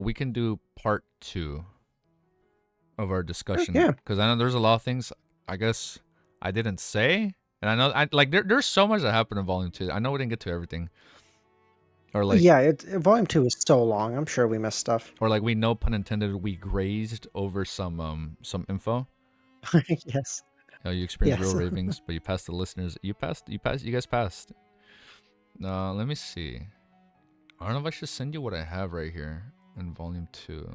we can do part 2 of our discussion, Yeah. because I know there's a lot of things I guess I didn't say, and I know there's so much that happened in volume 2. I know we didn't get to everything, or like Yeah, volume 2 is so long. I'm sure we missed stuff. we know, pun intended, we grazed over some info. Yes. You experienced real Yes. ravings, but you passed the listeners. You guys passed. Let me see. I don't know if I should send you what I have right here in volume 2.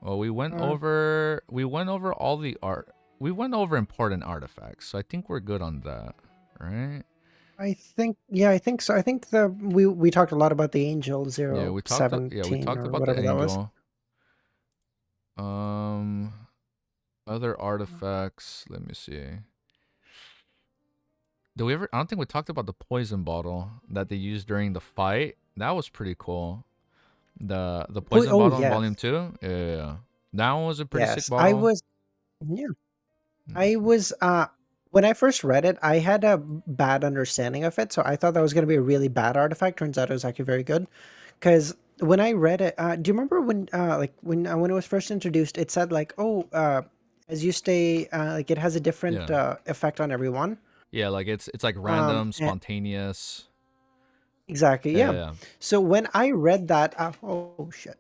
Well, we went over all the art. We went over important artifacts, so I think we're good on that, right? I think so. I think we talked a lot about the Angel 017 or about the whatever that was. Angel. Other artifacts, let me see. I don't think we talked about the poison bottle that they used during the fight. That was pretty cool. The poison bottle in volume 2. Yeah. That one was a pretty sick bottle. I was when I first read it, I had a bad understanding of it, so I thought that was going to be a really bad artifact. Turns out it was actually very good. Because when I read it, do you remember when when it was first introduced, it said like, as you stay, like it has a different effect on everyone. Yeah, like it's like random, spontaneous. Exactly. Yeah. So when I read that,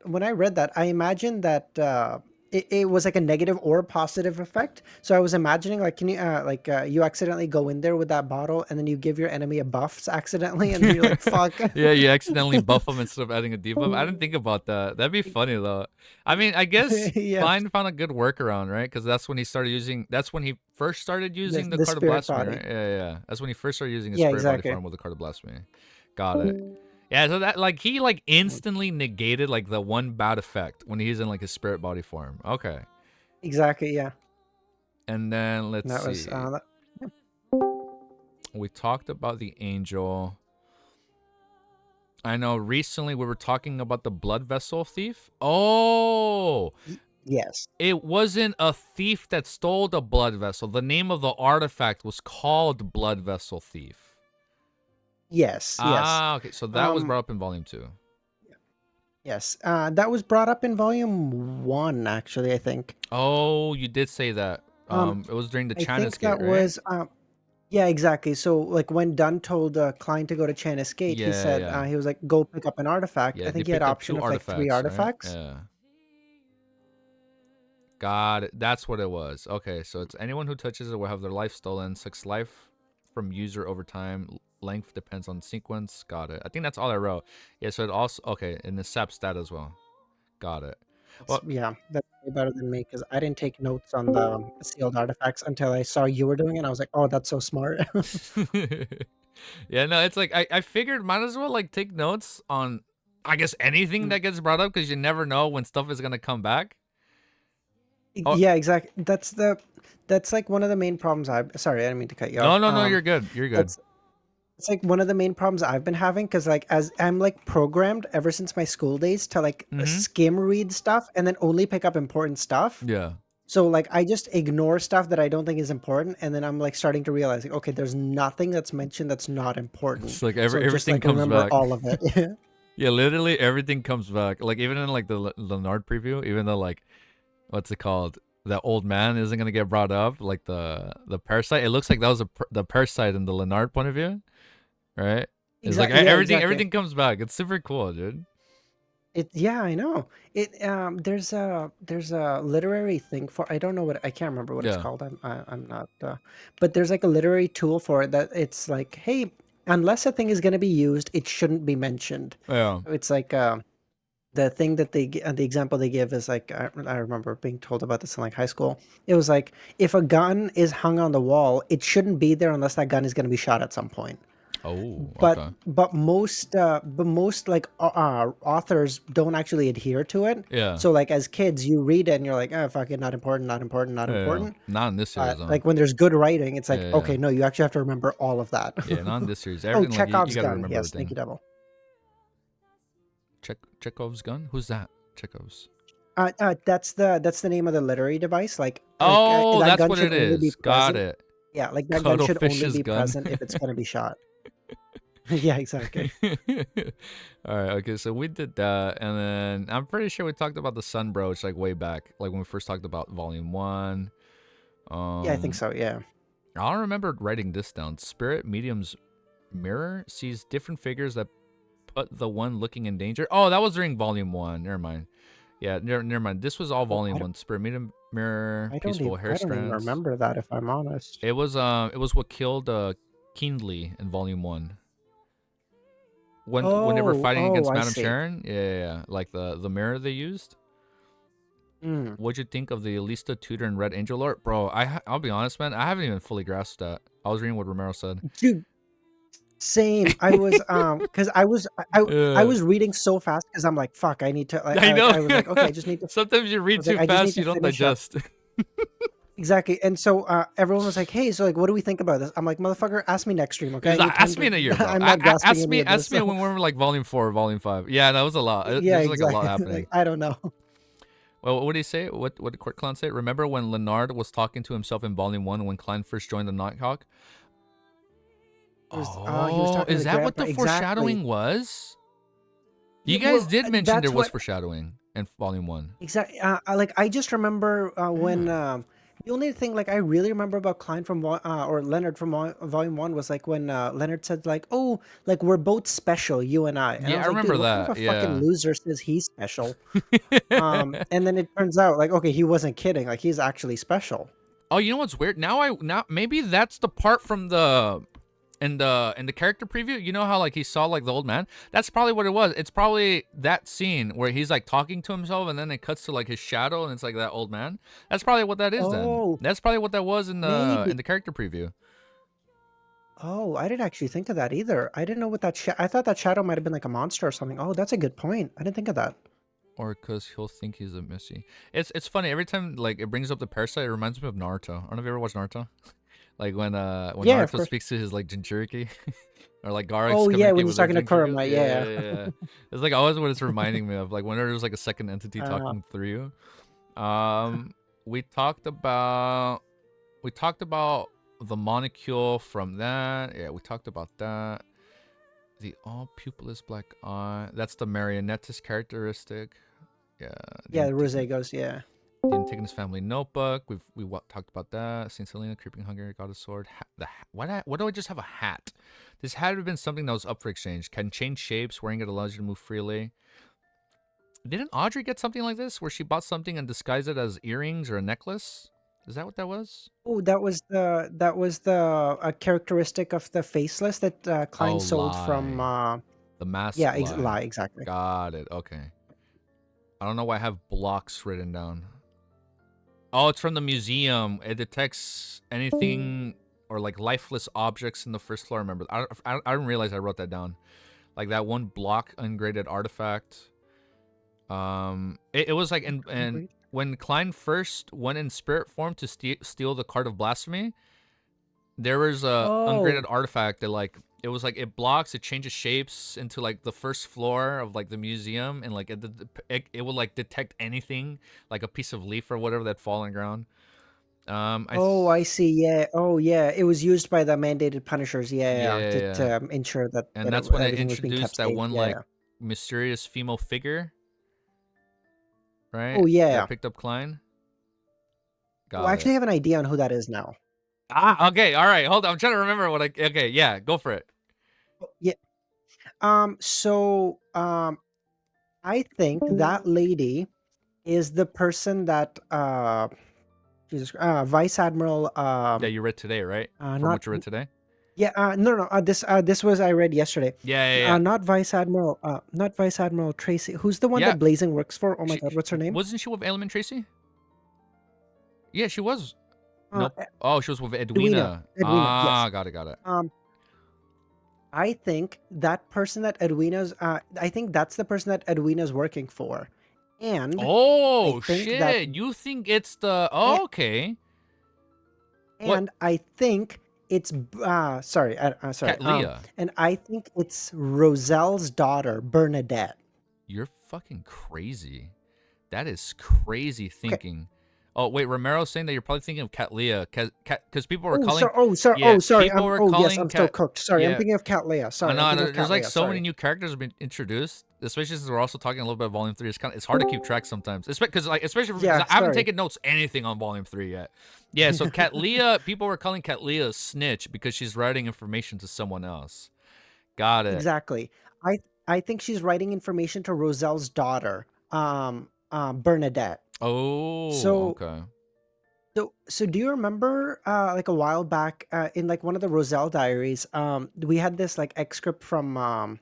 when I read that, I imagined that it was like a negative or positive effect. So I was imagining like, can you you accidentally go in there with that bottle and then you give your enemy a buff accidentally, and then you're like, fuck. Yeah, you accidentally buff them instead of adding a debuff. I didn't think about that. That'd be funny though. I mean, I guess Klein found a good workaround, right? Because that's when he started using. That's when he first started using the card of blasphemy, right? Yeah. That's when he first started using his spirit body form with the card of blasphemy. Got it. Yeah, so that like he like instantly negated like the one bad effect when he's in like his spirit body form. Okay. Exactly. Yeah. And then let's see. We talked about the Angel. I know recently we were talking about the blood vessel thief. Oh, yes. It wasn't a thief that stole the blood vessel. The name of the artifact was called Blood Vessel Thief. Yes. Okay. So that was brought up in volume 2. Yes. That was brought up in volume 1, actually, I think. Oh, you did say that. It was during the China's Gate, right? Was yeah, exactly. So like when Dunn told Klein to go to China's Gate, he said he was like, go pick up an artifact. I think he had option of like 3 artifacts. Right? Yeah. Got it. That's what it was. Okay, so it's anyone who touches it will have their life stolen. 6 life from user over time. Length depends on sequence. Got it. I think that's all I wrote. Yeah, so it also in the SAP stat as well. Got it. Well, yeah, that's way better than me because I didn't take notes on the sealed artifacts until I saw you were doing it. And I was like, oh, that's so smart. Yeah, no, it's like I figured might as well like take notes on I guess anything that gets brought up because you never know when stuff is gonna come back. Yeah, exactly. That's like one of the main problems. Sorry, I didn't mean to cut you off. No, you're good. You're good. It's like one of the main problems I've been having because like as I'm like programmed ever since my school days to like skim read stuff and then only pick up important stuff. Yeah. So like I just ignore stuff that I don't think is important, and then I'm like starting to realize like, okay, there's nothing that's mentioned that's not important. It's like everything comes back. All of it. Yeah, literally everything comes back. Like even in like the Leonard preview, even though like what's it called? That old man isn't gonna get brought up, like the parasite. It looks like that was the parasite in the Leonard point of view, right? It's like everything comes back. It's super cool, dude. I know it. There's a literary thing for, I don't know what, I can't remember what it's called. I'm not. But there's like a literary tool for it that it's like, hey, unless a thing is gonna be used, it shouldn't be mentioned. Yeah. It's like the thing that the example they give is like, I remember being told about this in like high school. It was like, if a gun is hung on the wall, it shouldn't be there unless that gun is going to be shot at some point. Oh, but most like authors don't actually adhere to it. Yeah. So like as kids, you read it and you're like, oh, fuck it, not important. Not in this series. Like when there's good writing, it's like, okay, no, you actually have to remember all of that. Yeah, not in this series. Everything, Chekhov's gun. Yes, thank you, Devil. Chekhov's gun? Who's that? Chekhov's. That's the name of the literary device. Like, that's what it is. Got it. Yeah, like that gun should only be present if it's going to be shot. Yeah, exactly. All right, okay, so we did that, and then I'm pretty sure we talked about the sun brooch like way back, like when we first talked about volume 1. Yeah, I think Um, so. Yeah. I don't remember writing this down. Spirit medium's mirror sees different figures that put the one looking in danger. Oh, that was during volume 1. Never mind. Yeah, never mind. This was all Oh, volume 1. Spirit medium mirror, I don't peaceful even hair I don't even strands. remember that if I'm honest. It was what killed Keenly in volume 1. When they were Oh, fighting oh, against I Madame see. Sharon, yeah, like the mirror they used. Mm. What'd you think of the Alista Tudor and Red Angel art, bro? I'll be honest, man, I haven't even fully grasped that. I was reading what Romero said. Dude, same. I was because I Yeah, was reading so fast because I'm like, fuck, I need to I know. I was like, okay, I just need to Sometimes you I read was like, too I just need fast, to you don't finish up. digest. Exactly. And so everyone was like, "Hey, so like, what do we think about this?" I'm like, "Motherfucker, ask me next stream, okay? He's I like, need time ask me to. in a year, bro. I'm not grasping any of Ask this." me when we're like volume 4 or volume 5. Yeah, that was a lot. Yeah, There's like a lot exactly. Like, happening. I don't know. Well, what did he say? What did Court Clown say? Remember when Leonard was talking to himself in volume 1 when Klein first joined the Nighthawk? He was Oh, talking to is the that what grandpa. the Exactly. foreshadowing was? You Yeah, guys well, did mention there that's was what foreshadowing in volume 1. exactly. Like, I just remember when Yeah. the only thing like I really remember about Klein from or Leonard from Volume One was like when Leonard said like, "Oh, like we're both special, you and I," and I Yeah, I was like, "Dude, remember what kind of that. a fucking Yeah. loser says he's special?" And then it turns out like, okay, he wasn't kidding. Like he's actually special. Oh, you know what's weird? Now maybe that's the part from the in the character preview. You know how like he saw like the old man? That's probably what it was. It's probably that scene where he's like talking to himself and then it cuts to like his shadow and it's like that old man. That's probably what that is then. Oh, That's probably what that was maybe. in the character preview. Oh, I didn't actually think of that either. I didn't know what that. I thought that shadow might have been like a monster or something. Oh, that's a good point. I didn't think of that. Or because he'll think he's a Missy. It's funny every time like it brings up the parasite. It reminds me of Naruto. I don't know if you ever watched Naruto. Like when Yeah, of Naruto course. speaks to his like Jinchuriki, or like Garak's Oh yeah, when communicate he's with their talking to Jinchuriki. Kurama. Yeah, Yeah. yeah, yeah. It's like always what it's reminding me of. Like whenever there's like a second entity Uh, talking through you. We talked about the molecule from that. Yeah, we talked about that. The all pupilless black eye. That's the marionettist characteristic. Yeah, yeah, the the Rosegos. Yeah. the Antigonus family notebook. Talked about that. Saint Selena, creeping hunger, goddess sword. Why do I just have a hat? This had to have been something that was up for exchange. Can change shapes. Wearing it allows you to move freely. Didn't Audrey get something like this, where she bought something and disguised it as earrings or a necklace? Is that what that was? Oh, that was the characteristic of the Faceless that Oh, Klein sold from. lie. The Yeah, mask lie. lie exactly. Got it. Okay. I don't know why I have blocks written down. Oh, it's from the museum. It detects anything or like lifeless objects in the first floor. I remember. I didn't realize I wrote that down. Like that one block ungraded artifact. It was like and when Klein first went in spirit form to steal the card of blasphemy, there was a ungraded Oh, artifact that like it was like it blocks, it changes shapes into like the first floor of like the museum, and like it will like detect anything like a piece of leaf or whatever that fall on the ground. oh, I see. Yeah. Oh, yeah. It was used by the mandated punishers. Yeah, yeah, yeah, Yeah, to ensure that and that's when it everything was being kept introduced that safe. one Yeah, like yeah. mysterious female figure, right? Oh, yeah, That yeah. picked up Klein. Oh, I Got actually it. have an idea on who that is now. Ah, okay, all right. Hold on, I'm trying to remember what I. Okay, yeah, go for it. Oh, yeah. So, I think that lady is the person that Jesus, Vice Admiral That you read today, right? From not what you read today. yeah no no this was I read yesterday. Yeah, yeah, yeah. Not Vice Admiral Tracy. Who's the one Yeah, that Blazing works for? Oh my she God, what's her name? wasn't she with Element Tracy? Yeah, she was. Uh, Nope. Oh, she was with Edwina. Edwina. Edwina, yes. Ah, got it, got it. Um, I think that person that Edwina's I think that's the person that Edwina's working for, and I Oh think that shit! You think it's the? and, Oh, okay. What? I think it's sorry Cat Leah. and I think it's Roselle's daughter Bernadette. You're fucking crazy. That is crazy Okay, thinking. Oh wait, Romero's saying that you're probably thinking of Cattleya, because people were Oh, calling. sorry. People were Oh, yes, calling I'm still Cat. cooked. Sorry, I'm Yeah, thinking of Cattleya. I Sorry, I'm know. thinking of There's like Cattleya. so many Sorry. new characters have been introduced, especially since we're also talking a little bit of Volume 3. It's hard to keep track sometimes, because like especially because Yeah, I haven't sorry. taken notes anything on Volume 3 yet. Yeah, so Cattleya, people were calling Cattleya a snitch because she's writing information to someone else. Got it. Exactly. I I think she's writing information to Roselle's daughter, Bernadette. Oh, So okay. so do you remember like a while back in like one of the Roselle diaries, we had this like excerpt from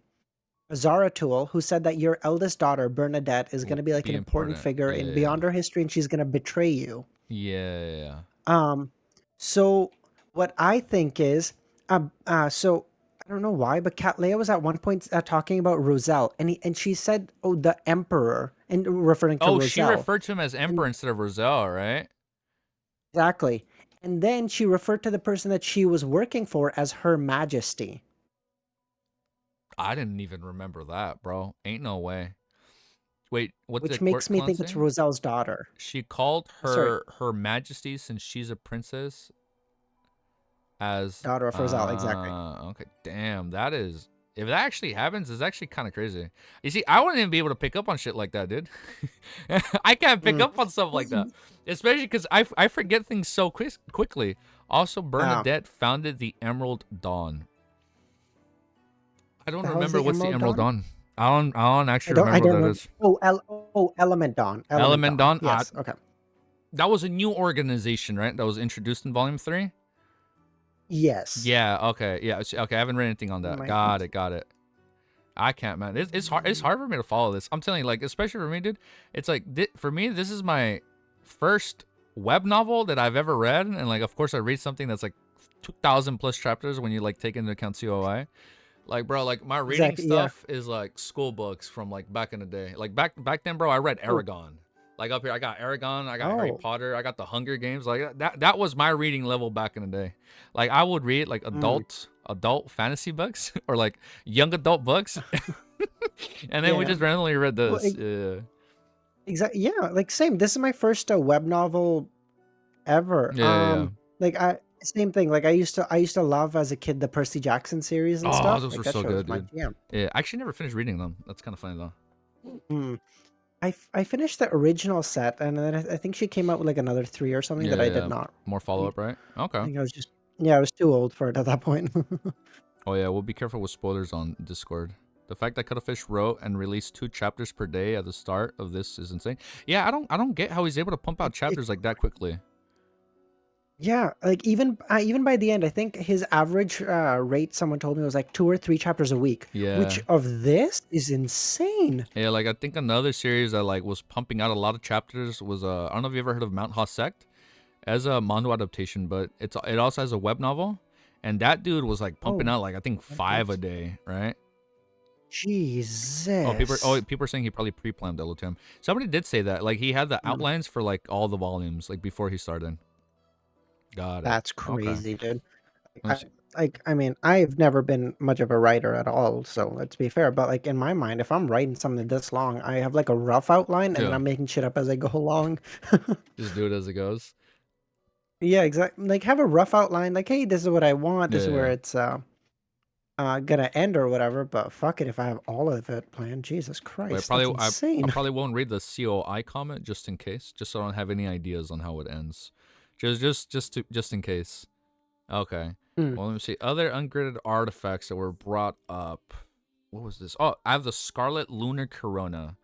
Zaratul who said that your eldest daughter Bernadette is going Will to be like be an important important. figure Yeah, in yeah, beyond her history and she's going to betray you. yeah, yeah, yeah. Um, so what I think is, so I don't know why, but Kat Leia was at one point talking about Roselle, and she said, "Oh, the Emperor," and referring to Oh, she Roselle, referred to him as and Emperor instead of Roselle, right? exactly, and then she referred to the person that she was working for as Her Majesty, I didn't even remember that, bro. Ain't no way. Wait, what which did makes Court me Clown think it's say? Roselle's daughter. She called Sorry, her Majesty, since she's a princess, as daughter of Roselle, exactly. okay. Damn, that is, if that actually happens, it's actually kind of crazy. You see, I wouldn't even be able to pick up on shit like that, dude. I can't pick Mm. up on stuff like that, especially because I forget things so quickly. Also, What Bernadette founded the Emerald Dawn. I don't the hell is remember the what's the Emerald Emerald Dawn? Dawn. I don't actually I remember what don't that know. is. Oh, Element Dawn, Element Element Dawn. Dawn. Yes, okay. That was a new organization, right? That was introduced in Volume 3. Yes. Yeah. Okay. Yeah. Okay. I haven't read anything on that. My Got it. Got it. I can't, man. It's hard. It's hard for me to follow this. I'm telling you, like, especially for me, dude. It's like for me, this is my first web novel that I've ever read, and like, of course, I read something that's like 2,000 plus chapters when you like take into account COI. Like, bro, like my reading exactly, yeah. stuff is like school books from like back in the day. Like back then, bro, I read Oh, Aragon. Like up here, I got Aragon, I got Harry oh, Potter, I got the Hunger Games. Like that was my reading level back in the day. Like I would read like mm, adult fantasy books or like young adult books, and then we yeah. just randomly read Well, this. exactly, yeah. Like same. This is my first web novel ever. Yeah. Like same thing. Like I used to love as a kid the Percy Jackson series and Oh, stuff. those Like were that so show was good, my dude. jam. Yeah, I actually never finished reading them. That's kind of funny though. Mm. I finished the original set, and then I think she came out with like another three or something that Yeah, I did yeah. not More follow read. up, right? I Okay. think I was just yeah, I was too old for it at that point. Oh yeah, we'll be careful with spoilers on Discord. The fact that Cuttlefish wrote and released 2 chapters per day at the start of this is insane. Yeah, I don't get how he's able to pump out It chapters like that quickly. Yeah, like even by the end, I think his average rate someone told me was like 2 or 3 chapters a week, which Yeah. of this is insane. Yeah, like I think another series that like was pumping out a lot of chapters was I don't know if you ever heard of Manwha Sect as a manga adaptation, but it also has a web novel, and that dude was like pumping Oh, out like I think what 5 a is? day, right? Jesus. People are saying he probably pre-planned LOTM. Somebody did say that like he had the Mm, outlines for like all the volumes like before he started. Got it. that's Okay. crazy, dude. Let me I see. I mean, I've never been much of a writer at all, so let's be fair. But like in my mind, if I'm writing something this long, I have like a rough outline, and then Yeah. I'm making shit up as I go along. Just do it as it goes. Yeah, exactly. Like have a rough outline, like, hey, this is what I want, Yeah, this is yeah, where yeah. it's gonna end or whatever, but fuck it if I have all of it planned. Jesus Wait, Christ, that's I insane. probably won't read the COI comment just in case, just so I don't have any ideas on how it ends. Just in case. Okay. Mm. Well, let me see. Other ungraded artifacts that were brought up. What was this? Oh, I have the Scarlet Lunar Corona.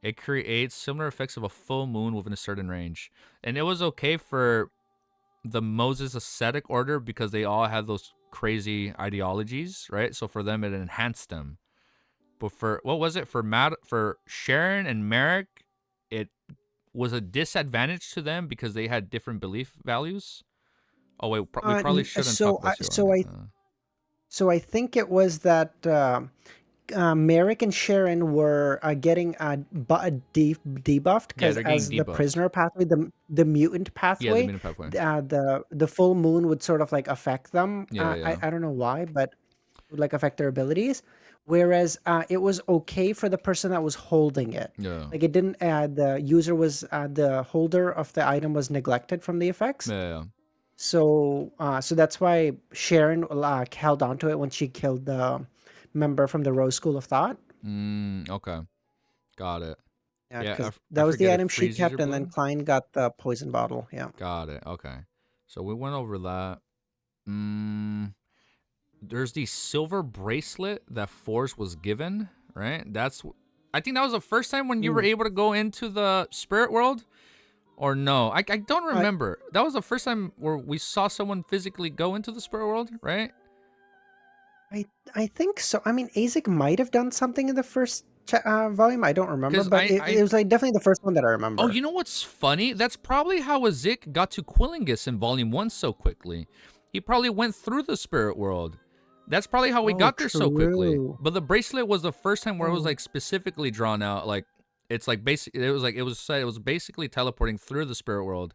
It creates similar effects of a full moon within a certain range. And it was okay for the Moses ascetic order because they all had those crazy ideologies, right? So for them, it enhanced them. But for what was it for Sharon and Merrick, it was a disadvantage to them because they had different belief values. Oh wait, we probably shouldn't talk about COI. So I think it was that Merrick and Sharon were getting debuffed Yeah, because they're getting as the debuffed. prisoner pathway, the mutant Yeah, the pathway, minute pathway. the full moon would sort of like affect them. Yeah, yeah. I don't know why, but would like affect their abilities. Whereas it was okay for the person that was holding it. Yeah. Like it didn't the user was the holder of the item was neglected from the effects. Yeah. So that's why Sharon held on to it when she killed the member from the Rose School of Thought. Okay. Got it. Yeah, Yeah, because I that was the forget it item she freezes your kept, and then blood. Klein got the poison bottle. Yeah. Got it. Okay. So we went over that. Mm, there's the silver bracelet that Force was given, right? I think that was the first time when you were Mm. able to go into the spirit world, or no? I don't I remember. That was the first time where we saw someone physically go into the spirit world, right? I I think so. I mean, Azik might have done something in the first volume. I don't remember, Because but it was like definitely the first one that I oh, remember. you know what's funny? That's probably how Azik got to Quillingus in Volume 1 so quickly. He probably went through the spirit world. That's probably how we Oh, got there so quickly. true. But the bracelet was the first time where it was Oh. like specifically drawn out. Like it's like it was said it was basically teleporting through the spirit world.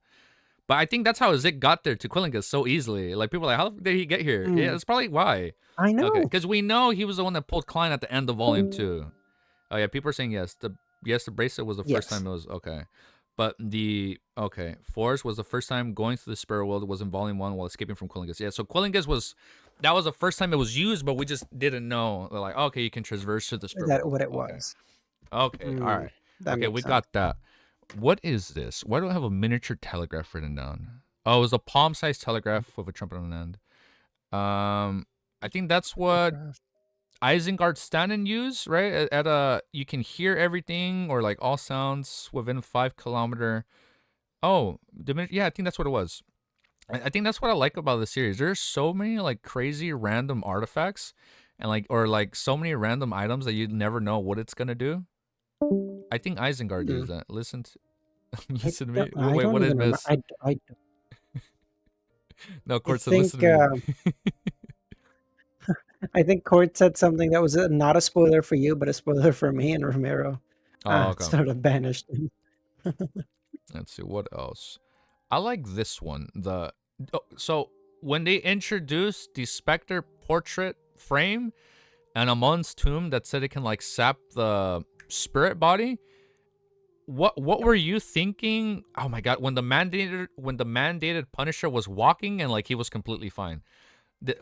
But I think that's how Azik got there to Quillingus so easily. Like people are like, how did he get here? Yeah, Mm. that's probably why. I Okay, know. because we know he was the one that pulled Klein at the end of Volume 2. Oh yeah, people are saying yes. The bracelet was the first Yes. time it was okay. But Forest was the first time going through the spirit world. It was in Volume 1 while escaping from Quillingus. Yeah, so Quillingus was that was the first time it was used, but we just didn't know. They're like, okay, you can traverse to the Is spirit that world. what it Okay. was? Okay, all Mm. right. That Okay, makes we sense. got that. What is this? Why do I have a miniature telegraph written down? Oh, it was a palm-sized telegraph with a trumpet on the end. I think that's what Isengard Stannon use, right? At a you can hear everything or like all sounds within 5 kilometer. Oh, yeah, I think that's what it was. I think that's what I like about the series. There's so many like crazy random artifacts, and like or like so many random items that you never know what it's gonna do. I think Isengard Mm. does that. Listen to me. I Wait, don't what did I even remember. miss? I No, I Court said, listen think to me. I think Court said something that was not a spoiler for you, but a spoiler for me and Romero. Oh, okay. Sort of banished him. Let's see what else. I like this one. So when they introduced the Spectre portrait frame and Amon's tomb that said it can like sap the spirit body, what were you thinking? Oh my god, when the mandated Punisher was walking and like he was completely fine.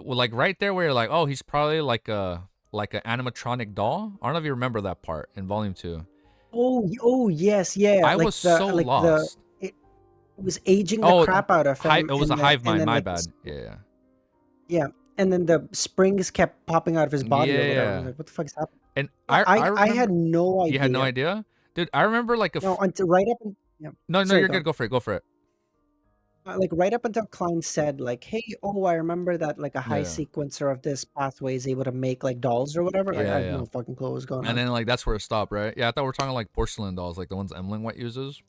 Well, like right there where you're like, oh, he's probably like an animatronic doll. I don't know if you remember that part in Volume 2. Oh, yes, yeah. I was so lost. It was aging the Oh, crap out of him, it was a and then hive mind. My like bad. Yeah. yeah, and then the springs kept popping out of his body or whatever. I was Yeah. like, what the fuck is happening? And Yeah, I I had remember no you had no idea. idea? Dude, I remember like No, until right up and yeah. no, Sorry, you're go good. on. Go for it. Go for it. Like right up until Klein said like, "Hey, oh, I remember that like a high Yeah. sequencer of this pathway is able to make like dolls or whatever." Like I Yeah, had yeah. no fucking clue what was going And on. then like that's where it stopped, right? Yeah, I thought we are talking like porcelain dolls, like the ones Emlyn White uses.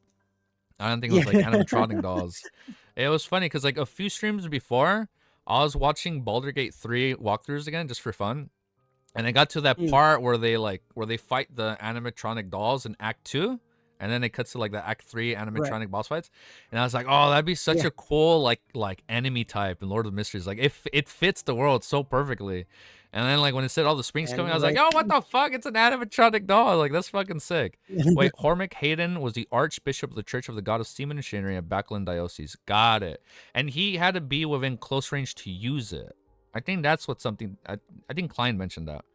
I don't think it was like Yeah. animatronic dolls. It was funny because like a few streams before, I was watching Baldur's Gate 3 walkthroughs again just for fun. And I got to that Mm. part where they fight the animatronic dolls in Act 2. And then it cuts to like the Act 3 Right. animatronic boss fights. And I was like, oh, that'd be such Yeah. a cool like enemy type in Lord of the Mysteries. Like it fits the world so perfectly. And then like when it said all the springs And coming, I you're was like, like, oh, what the fuck? It's an animatronic doll. Like that's fucking sick. Wait, Hormick Hayden was the Archbishop of the Church of the God of Steam and Machinery at Backlund Diocese. Got it. And he had to be within close range to use it. I think that's what something I think Klein mentioned that.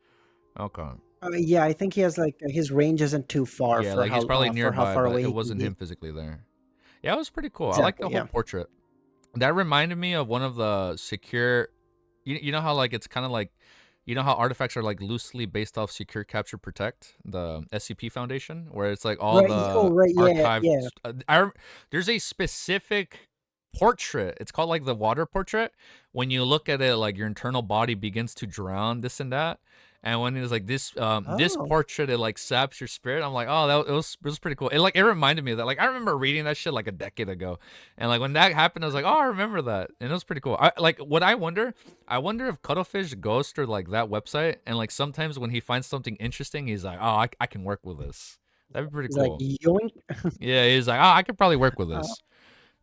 Okay. yeah, I think he has like his range isn't too far Yeah, like he's probably for how nearby, far but away it he can wasn't be. him physically there. Yeah, it was pretty cool. I like Exactly. the whole Yeah. portrait. That reminded me of one of the secure. You know how like it's kind of like, you know how artifacts are like loosely based off Secure Capture Protect, the SCP Foundation, where it's like all Right. Oh, the right. Yeah. archived. Yeah. There's a specific portrait. It's called like the water portrait. When you look at it, like your internal body begins to drown, this and that. And when it's like this Oh. portrait, it like saps your spirit. I'm like, oh, it was pretty cool. It reminded me of that. Like I remember reading that shit like a decade ago, and like when that happened, I was like, oh, I remember that, and it was pretty cool. I wonder if Cuttlefish goes to like that website, and like sometimes when he finds something interesting, he's like, oh, I can work with this. That'd be pretty He's like, cool. yoink. Yeah, he's like, oh, I could probably work with Uh, this.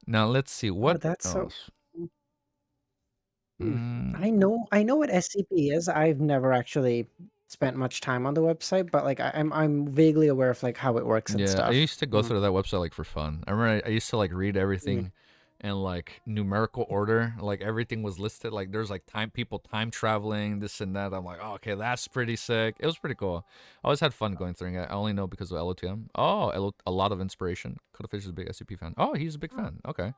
Now let's see oh, what that's so. else. Hmm. Mm, I know what SCP is. I've never actually spent much time on the website, but like I'm vaguely aware of like how it works and Yeah, I stuff. used to go through that website like for fun. I remember I used to like read Mm. everything in like numerical order. Like everything was listed. Like there's like people time traveling, this and that. I'm like, oh, okay, that's pretty sick. It was pretty cool. I always had fun going through it. I only know because of LOTM. Oh, a lot of inspiration. Cuttlefish is a big SCP fan. Oh, he's a big fan. Okay.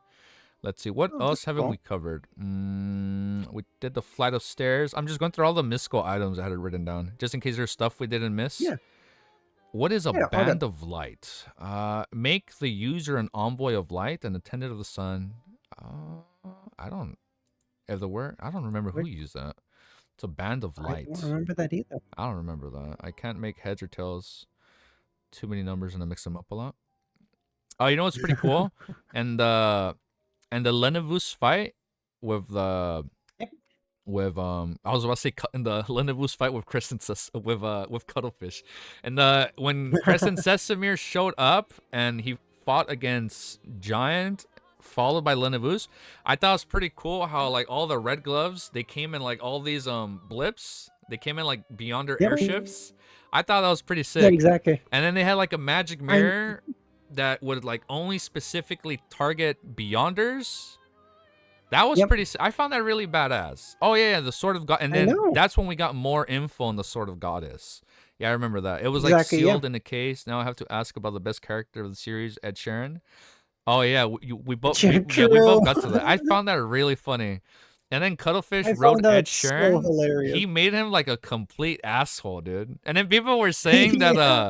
Let's see. What Oh, that's else haven't cool. we covered? We did the flight of stairs. I'm just going through all the mystical items I had it written down, just in case there's stuff we didn't miss. Yeah. What is a Yeah, all good. band of light? Make the user an envoy of light and attendant of the sun. I don't. If the word, I don't remember who Wait, used that. It's a band of I don't light. remember that either. I don't remember that. I can't make heads or tails. Too many numbers and I mix them up a lot. Oh, you know what's pretty cool? And the Lenavus fight with the Yep. with I was about to say in the Lenavus fight with with Cuttlefish, and when Crescent Sesamir showed up and he fought against Giant, followed by Lenavus, I thought it was pretty cool how like all the red gloves they came in like all these blips, they came in like beyond their Yeah, airships. I thought that was pretty yeah, sick. exactly. And then they had like a magic I mirror that would like only specifically target Beyonders. That was Yep. pretty. I found that really badass. Oh yeah, the Sword of God, and I then know. that's when we got more info on the Sword of Goddess. Yeah, I remember that. It was like Exactly, yeah. sealed in a case. Now I have to ask about the best character of the series, Ed Sheeran. Oh yeah, we both we True. both got to that. I found that really funny. And then Cuttlefish I wrote found Ed that so Sheeran. hilarious. He made him like a complete asshole, dude. And then people were saying that Yeah.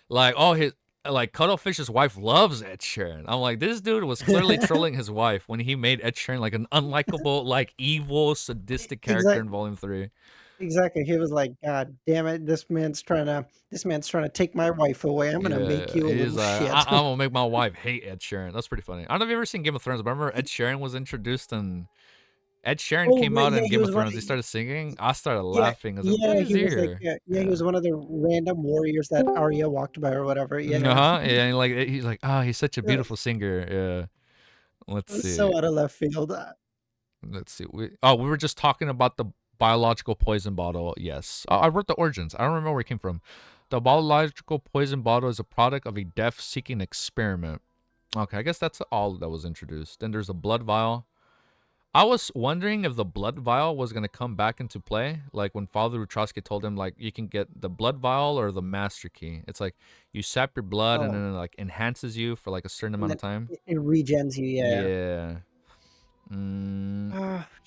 like his like Cuttlefish's wife loves Ed Sheeran. I'm like, this dude was clearly trolling his wife when he made Ed Sheeran like an unlikable, like evil, sadistic character Exactly. in Volume 3. Exactly. He was like, God damn it, this man's trying to take my wife away. I'm gonna make Yeah, you a he's little like, shit. I'm gonna make my wife hate Ed Sheeran. That's pretty funny. I don't know if you've ever seen Game of Thrones, but I remember Ed Sheeran was introduced and Ed Sheeran Oh came right, out yeah, in he Game of was one. Thrones. He started singing. I started Yeah, laughing. I was like, what yeah, is he he was like, here? yeah, he Yeah. was one of the random warriors that Arya walked by or whatever. Yeah, Uh-huh. Yeah, and like he's like, oh, he's such a yeah. beautiful singer. Yeah. Let's It was see. so out of left field. Let's see. We were just talking about the biological poison bottle. Yes. I wrote the origins. I don't remember where it came from. The biological poison bottle is a product of a death-seeking experiment. Okay, I guess that's all that was introduced. Then there's a blood vial. I was wondering if the blood vial was gonna come back into play, like when Father Rutrosky told him like you can get the blood vial or the master key. It's like you sap your blood and Oh, then it like enhances you for like a certain and amount of then time. it regens you. Yeah. Yeah. Mm,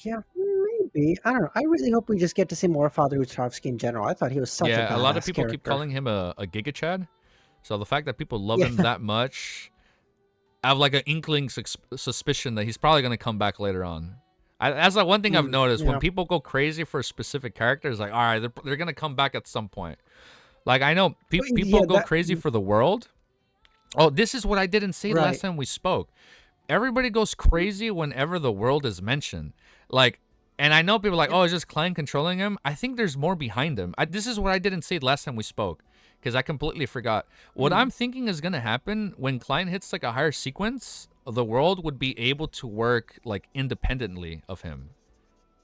Yeah, maybe. I don't know. I really hope we just get to see more Father Utrovsky in general. I thought he was such a yeah, a lot of badass people keep character. calling him a Giga Chad. So the fact that people love Yeah. him that much, I have like an inkling suspicion that he's probably gonna come back later on. That's like one thing I've noticed when Yeah. people go crazy for a specific character. It's like, all right, they're gonna come back at some point. Like I know people Yeah, go crazy for the world. Oh, this is what I didn't say last right. time we spoke. Everybody goes crazy whenever the world is mentioned. Like, and I know people are like, Yep. oh, it's just Klein controlling him. I think there's more behind him. This is what I didn't say last time we spoke because I completely forgot. What I'm thinking is gonna happen when Klein hits like a higher sequence, the world would be able to work like independently of him,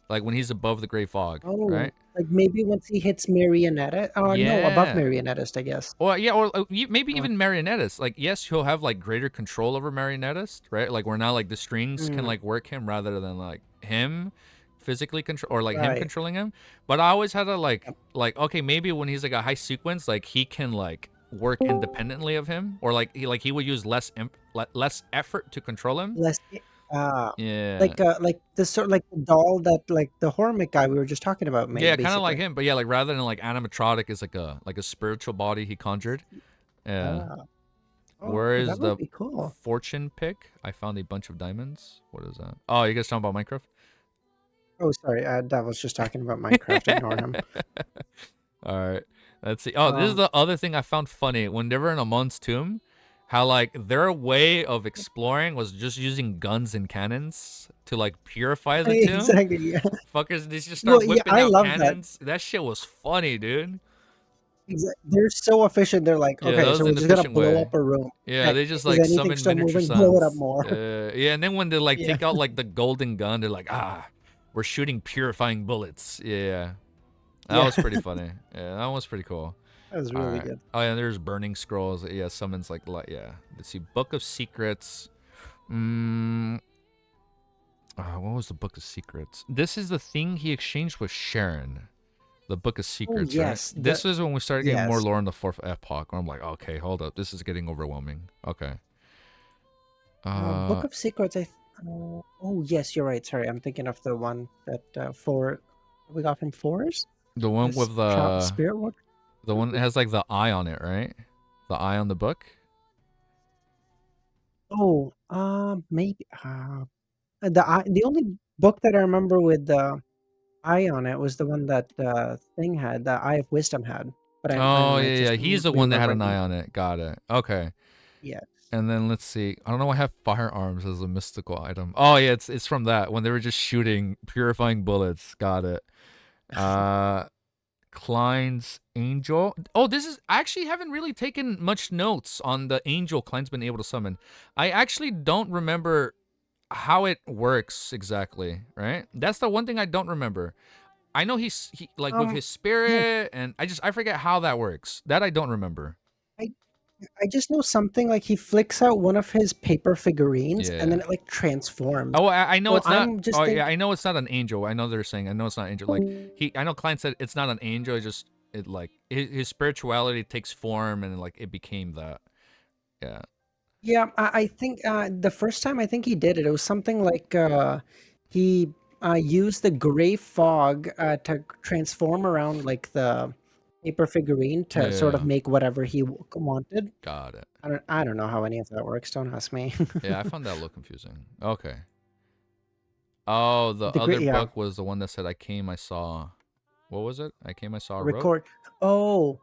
like when he's above the gray fog, Oh, right? like maybe once he hits Marionetta. Oh no, above Yeah. Marionettist, I guess. Or yeah, or maybe Uh, even marionettist. Like, yes, he'll have like greater control over marionettist, right? Like, where now like the strings can mm, like work him rather than like him physically control or like him right. controlling him. But I always had to Yep. like okay, maybe when he's like a high sequence, like he can like work independently of him, or like he would use less effort to control him. Less, uh, Yeah. like the sort like the doll that like the Hormic guy we were just talking about Yeah, made, kind of like basically. him, but yeah, like rather than like animatronic is like a spiritual body he conjured. Yeah. Ah, oh, Where okay, is that would the be cool. fortune pick? I found a bunch of diamonds. What is that? Oh, you guys talking about Minecraft? Oh, sorry, Dav was just talking about Minecraft. Ignore him. All right. Let's see. Oh, this is Um, the other thing I found funny. When they were in Amon's tomb, how like their way of exploring was just using guns and cannons to like purify the tomb. exactly. Yeah. Fuckers, they just Well, start yeah, whipping I out love that. cannons. That shit was funny, dude. They're so efficient. They're like, Yeah, that okay, so was we're an just gonna efficient blow way. up a room. Yeah, Okay, they just is like anything summon still miniature moving? Blow it up suns. more. Yeah, and then when they like Yeah. take out like the golden gun, they're like, we're shooting purifying bullets. Yeah. That Yeah, was pretty funny. Yeah, that was pretty cool. that was All really right. good. Oh yeah, there's burning scrolls. Yeah, summons like yeah. Let's see, Book of Secrets. Mm, what was the Book of Secrets? This is the thing he exchanged with Sharon. The Book of Oh Secrets, right? yes, This is when we started getting more yes. lore in the fourth epoch. Where I'm like, okay, hold up, this is getting overwhelming. Okay. Book of Secrets. Oh yes, you're right. Sorry, I'm thinking of the one that for we got from Forest. The one This with Spirit Walk. the one that has like the eye on it, right? The eye on the book. Oh, maybe the only book that I remember with the eye on it was the one that thing had, the Eye of Wisdom had. But I Oh might yeah, just yeah. He's the be one that had an eye remembering. on it. Got it. Okay. Yes. And then let's see. I don't know. I have firearms as a mystical item. Oh yeah, it's from that when they were just shooting, purifying bullets. Got it. Uh, Klein's angel. Oh, this is I actually haven't really taken much notes on the angel Klein's been able to summon. I actually don't remember how it works exactly. Right. That's the one thing I don't remember. I know he like with his Yeah, spirit, and I forget how that works. That I don't remember. I I just know something like he flicks out one of his paper figurines and Yeah. then it like transforms. Oh, I know So it's not. I'm just Oh yeah, thinking, I know it's not an angel. I know they're saying. I know it's not angel. Like I know Klein said it's not an angel. It just it like his spirituality takes form and like it became that. Yeah. yeah, I think the first time I think he did it, it was something like he used the gray fog to transform around like the paper figurine to sort of Yeah. make whatever he wanted. Got it. I don't know how any of that works. Don't ask me. Yeah, I found that a little confusing. Okay. Oh, the The other great, yeah, book was the one that said I came, I saw. What was it? I came, I saw, wrote. record. Oh,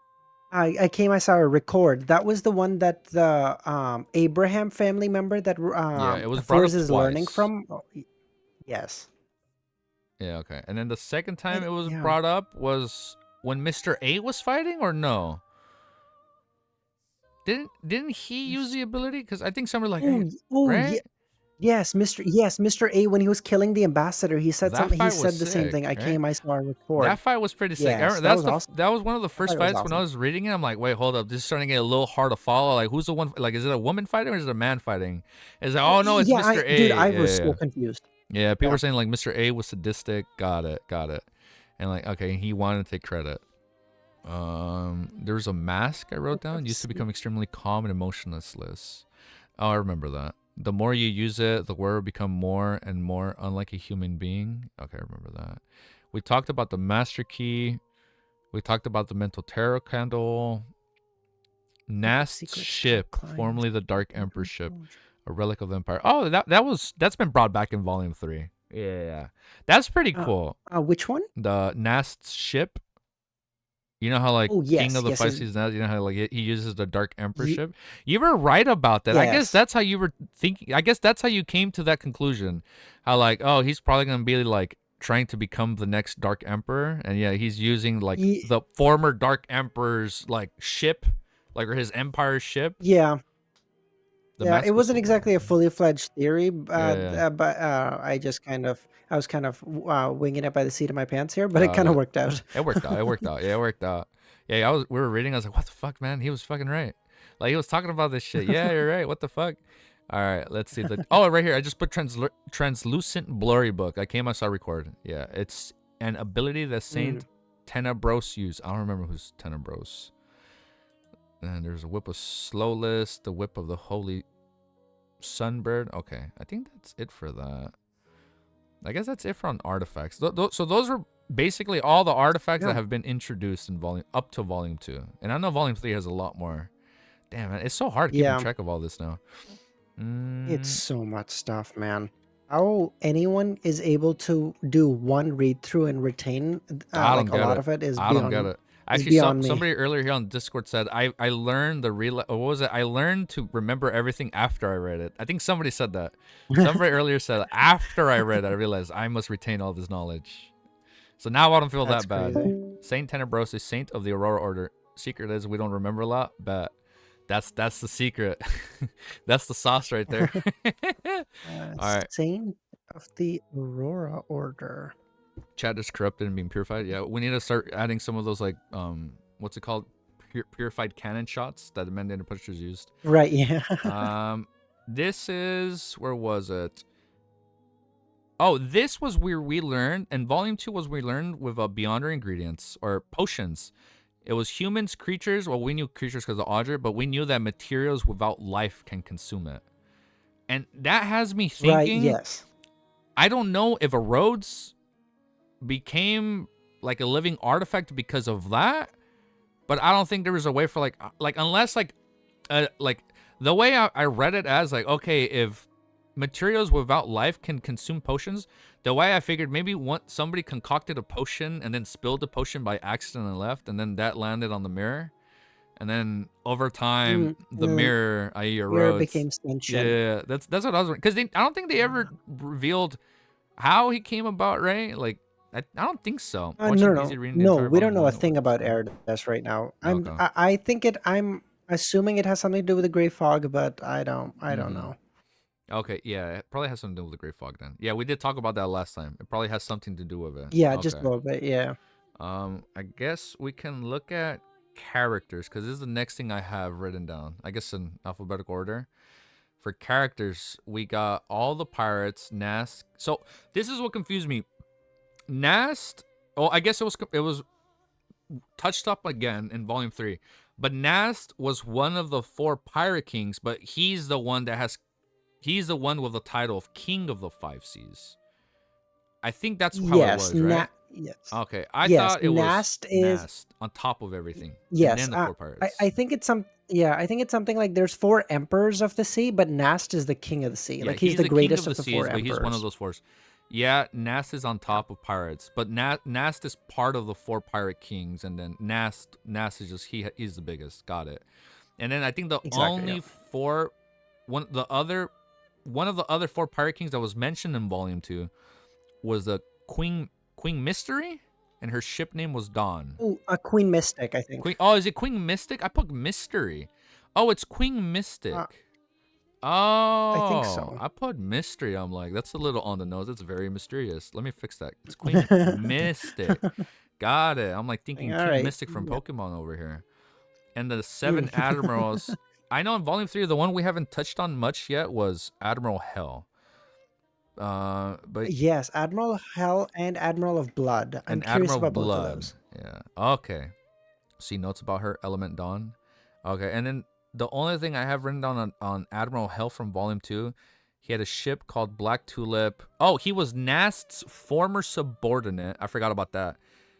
I came. I saw a record. That was the one that the Abraham family member that Yeah, it was brought Forrest up is learning twice. from. Oh, yes. Yeah, okay. And then the second time it was Yeah. brought up was when Mr. A was fighting, or no? Didn't he use the ability? Because I think somebody like, Oh, hey, yeah. right? Yes, Mr. A, when he was killing the ambassador, he said That something. He fight was said the same sick, thing. I right? came, I saw a That record. fight was pretty sick. Yes, that was awesome. That was one of the I thought first it was fights when I awesome. was reading it. I'm like, wait, hold up, this is starting to get a little hard to follow. Like, who's the one? Like, is it a woman fighting or is it a man fighting? Is it? Oh no, it's Yeah, Mr. dude, A. I Yeah, was yeah, so yeah. confused. Yeah, people Yeah. were saying like Mr. A was sadistic. Got it, got it. And like, okay, he wanted to take credit. There's a mask I wrote down. Used to become extremely calm and emotionless. Oh, I remember that. The more you use it, the word will become more and more unlike a human being. Okay, I remember that. We talked about the master key. We talked about the mental tarot candle. Book of Nast's Secrets to ship, clients. formerly the Dark Emperor ship, a relic of the Empire. Oh, that's been brought back in Volume 3. Yeah. That's pretty cool. Which one? The Nast's ship. You know how like Oh, King of yes, the yes, Five Seasons now, you know how like he uses the Dark Emperor ye- ship? You were right about that. I guess yes. that's how you were thinking. I guess that's how you came to that conclusion. How like, oh, he's probably going to be like trying to become the next Dark Emperor, and yeah, he's using like Ye- the former Dark Emperor's like ship, like or his Empire ship. yeah. The Yeah, it mask was wasn't so bad. exactly a fully fledged theory, Yeah. but I was kind of winging it by the seat of my pants here, but it kind of It, worked out. it worked out. It worked out. Yeah, it worked out. Yeah, we were reading. I was like, what the fuck, man? He was fucking right. Like he was talking about this shit. Yeah, you're right. What the fuck? All right, let's see. Oh, right here. I just put translucent blurry book. I came. I saw record. Yeah, it's an ability that Mm. Saint Tenebros used. I don't remember who's Tenebros. And there's a whip of Slowless, the whip of the Holy Sunbird. Okay, I think that's it for that. I guess that's it for on artifacts. So those are basically all the artifacts that Yeah. have been introduced in volume up to volume 2. And I know volume 3 has a lot more. Damn, man, it's so hard keeping Yeah. track of all this now. It's so much stuff, man. How anyone is able to do one read through and retain I don't like a get lot it. of it I don't get it. is Actually, beyond me. somebody earlier here on Discord said I learned the real. What was it? I learned to remember everything after I read it. I think somebody said that. Somebody earlier said after I read it, I realized I must retain all this knowledge. So now I don't feel That's that bad. crazy. Saint Tenebrosus, Saint of the Aurora Order. Secret is we don't remember a lot, but that's the secret. That's the sauce right there. All right. Saint of the Aurora Order. Chat is corrupted and being purified. Yeah, we need to start adding some of those like what's it called? Purified cannon shots that the Mandarin Punishers used. Right, yeah. This is, where was it? Oh, this was where we learned, and volume 2 was where we learned with Beyonder ingredients or potions. It was humans, creatures. Well, we knew creatures because of Audrey, but we knew that materials without life can consume it. And that has me thinking, right, yes. I don't know if a Rhodes became like a living artifact because of that, but I don't think there was a way for like unless like the way I read it as like, okay, if materials without life can consume potions, the way I figured maybe somebody concocted a potion and then spilled the potion by accident and left, and then that landed on the mirror, and then over time the mirror, i.e. your Rhodes, became sentient. Yeah, that's what I was, because I don't think they ever revealed how he came about, right? Like I don't think so. No, we don't know a thing about Erdos right now. I'm assuming it has something to do with the Grey Fog, but I don't know. Okay, yeah, it probably has something to do with the Grey Fog then. Yeah, we did talk about that last time. It probably has something to do with it. Yeah, okay. Just a little bit, yeah. I guess we can look at characters, because this is the next thing I have written down. I guess in alphabetical order. For characters, we got all the pirates, Nast. So this is what confused me. Nast, I guess it was touched up again in volume 3. But Nast was one of the 4 pirate kings, but he's the one with the title of King of the 5 Seas. I think that's how it was, right? Yes. Okay, I thought it was Nast on top of everything. Yes, and then the 4 pirates. I think it's I think it's something like there's 4 emperors of the sea, but Nast is the king of the sea. Yeah, like he's the greatest of the 4 emperors. But he's one of those 4. Yeah, Nast is on top of pirates, but Nast is part of the 4 pirate kings, and then Nast is just he's the biggest. Got it. And then I think the only 4, one of the other 4 pirate kings that was mentioned in volume 2 was the Queen Mystery, and her ship name was Dawn. Ooh, a Queen Mystic, I think. Is it Queen Mystic? I put Mystery. Oh, it's Queen Mystic. I think so. I put Mystery. I'm like, that's a little on the nose. It's very mysterious. Let me fix that. It's Queen Mystic. Got it. I'm like thinking King Mystic from Pokemon over here. And the 7 admirals. I know in volume 3, the one we haven't touched on much yet was Admiral Hell. But yes, Admiral Hell and Admiral of Blood. I'm curious about both of those. Yeah. Okay. See notes about her, Element Dawn. Okay, and then the only thing I have written down on Admiral Hell from volume 2, he had a ship called Black Tulip. Oh, he was Nast's former subordinate. I forgot about that.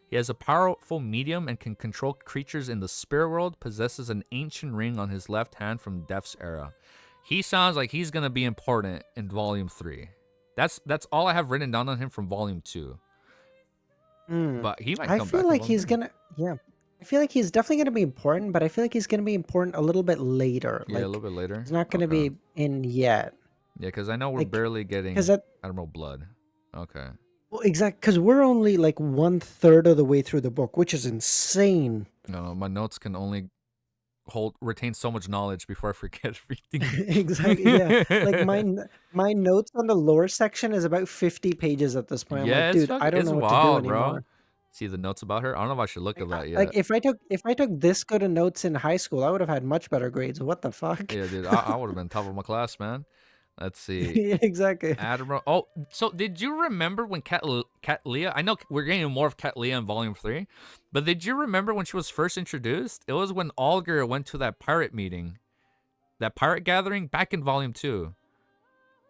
He has a powerful medium and can control creatures in the spirit world, possesses an ancient ring on his left hand from Death's era. He sounds like he's going to be important in volume 3. That's all I have written down on him from volume 2. But he might come back. I feel like he's going to, I feel like he's definitely going to be important, but I feel like he's going to be important a little bit later. Yeah, a little bit later. He's not going to be in yet. Yeah, because I know we're barely getting Admiral Blood. Okay. Well, exactly, because we're only like 1/3 of the way through the book, which is insane. No, my notes can only retain so much knowledge before I forget everything. Exactly, yeah. Like my notes on the lore section is about 50 pages at this point. Yeah, I'm like, dude, I don't know what to do anymore. Bro. See the notes about her? I don't know if I should look at that yet. Like if I took this good of notes in high school, I would have had much better grades. What the fuck? Yeah, dude, I would have been top of my class, man. Let's see. Yeah, exactly. Admiral. Oh, so did you remember when Cat Leah? I know we're getting more of Cat Leah in volume 3, but did you remember when she was first introduced? It was when Alger went to that pirate meeting, that pirate gathering back in volume 2.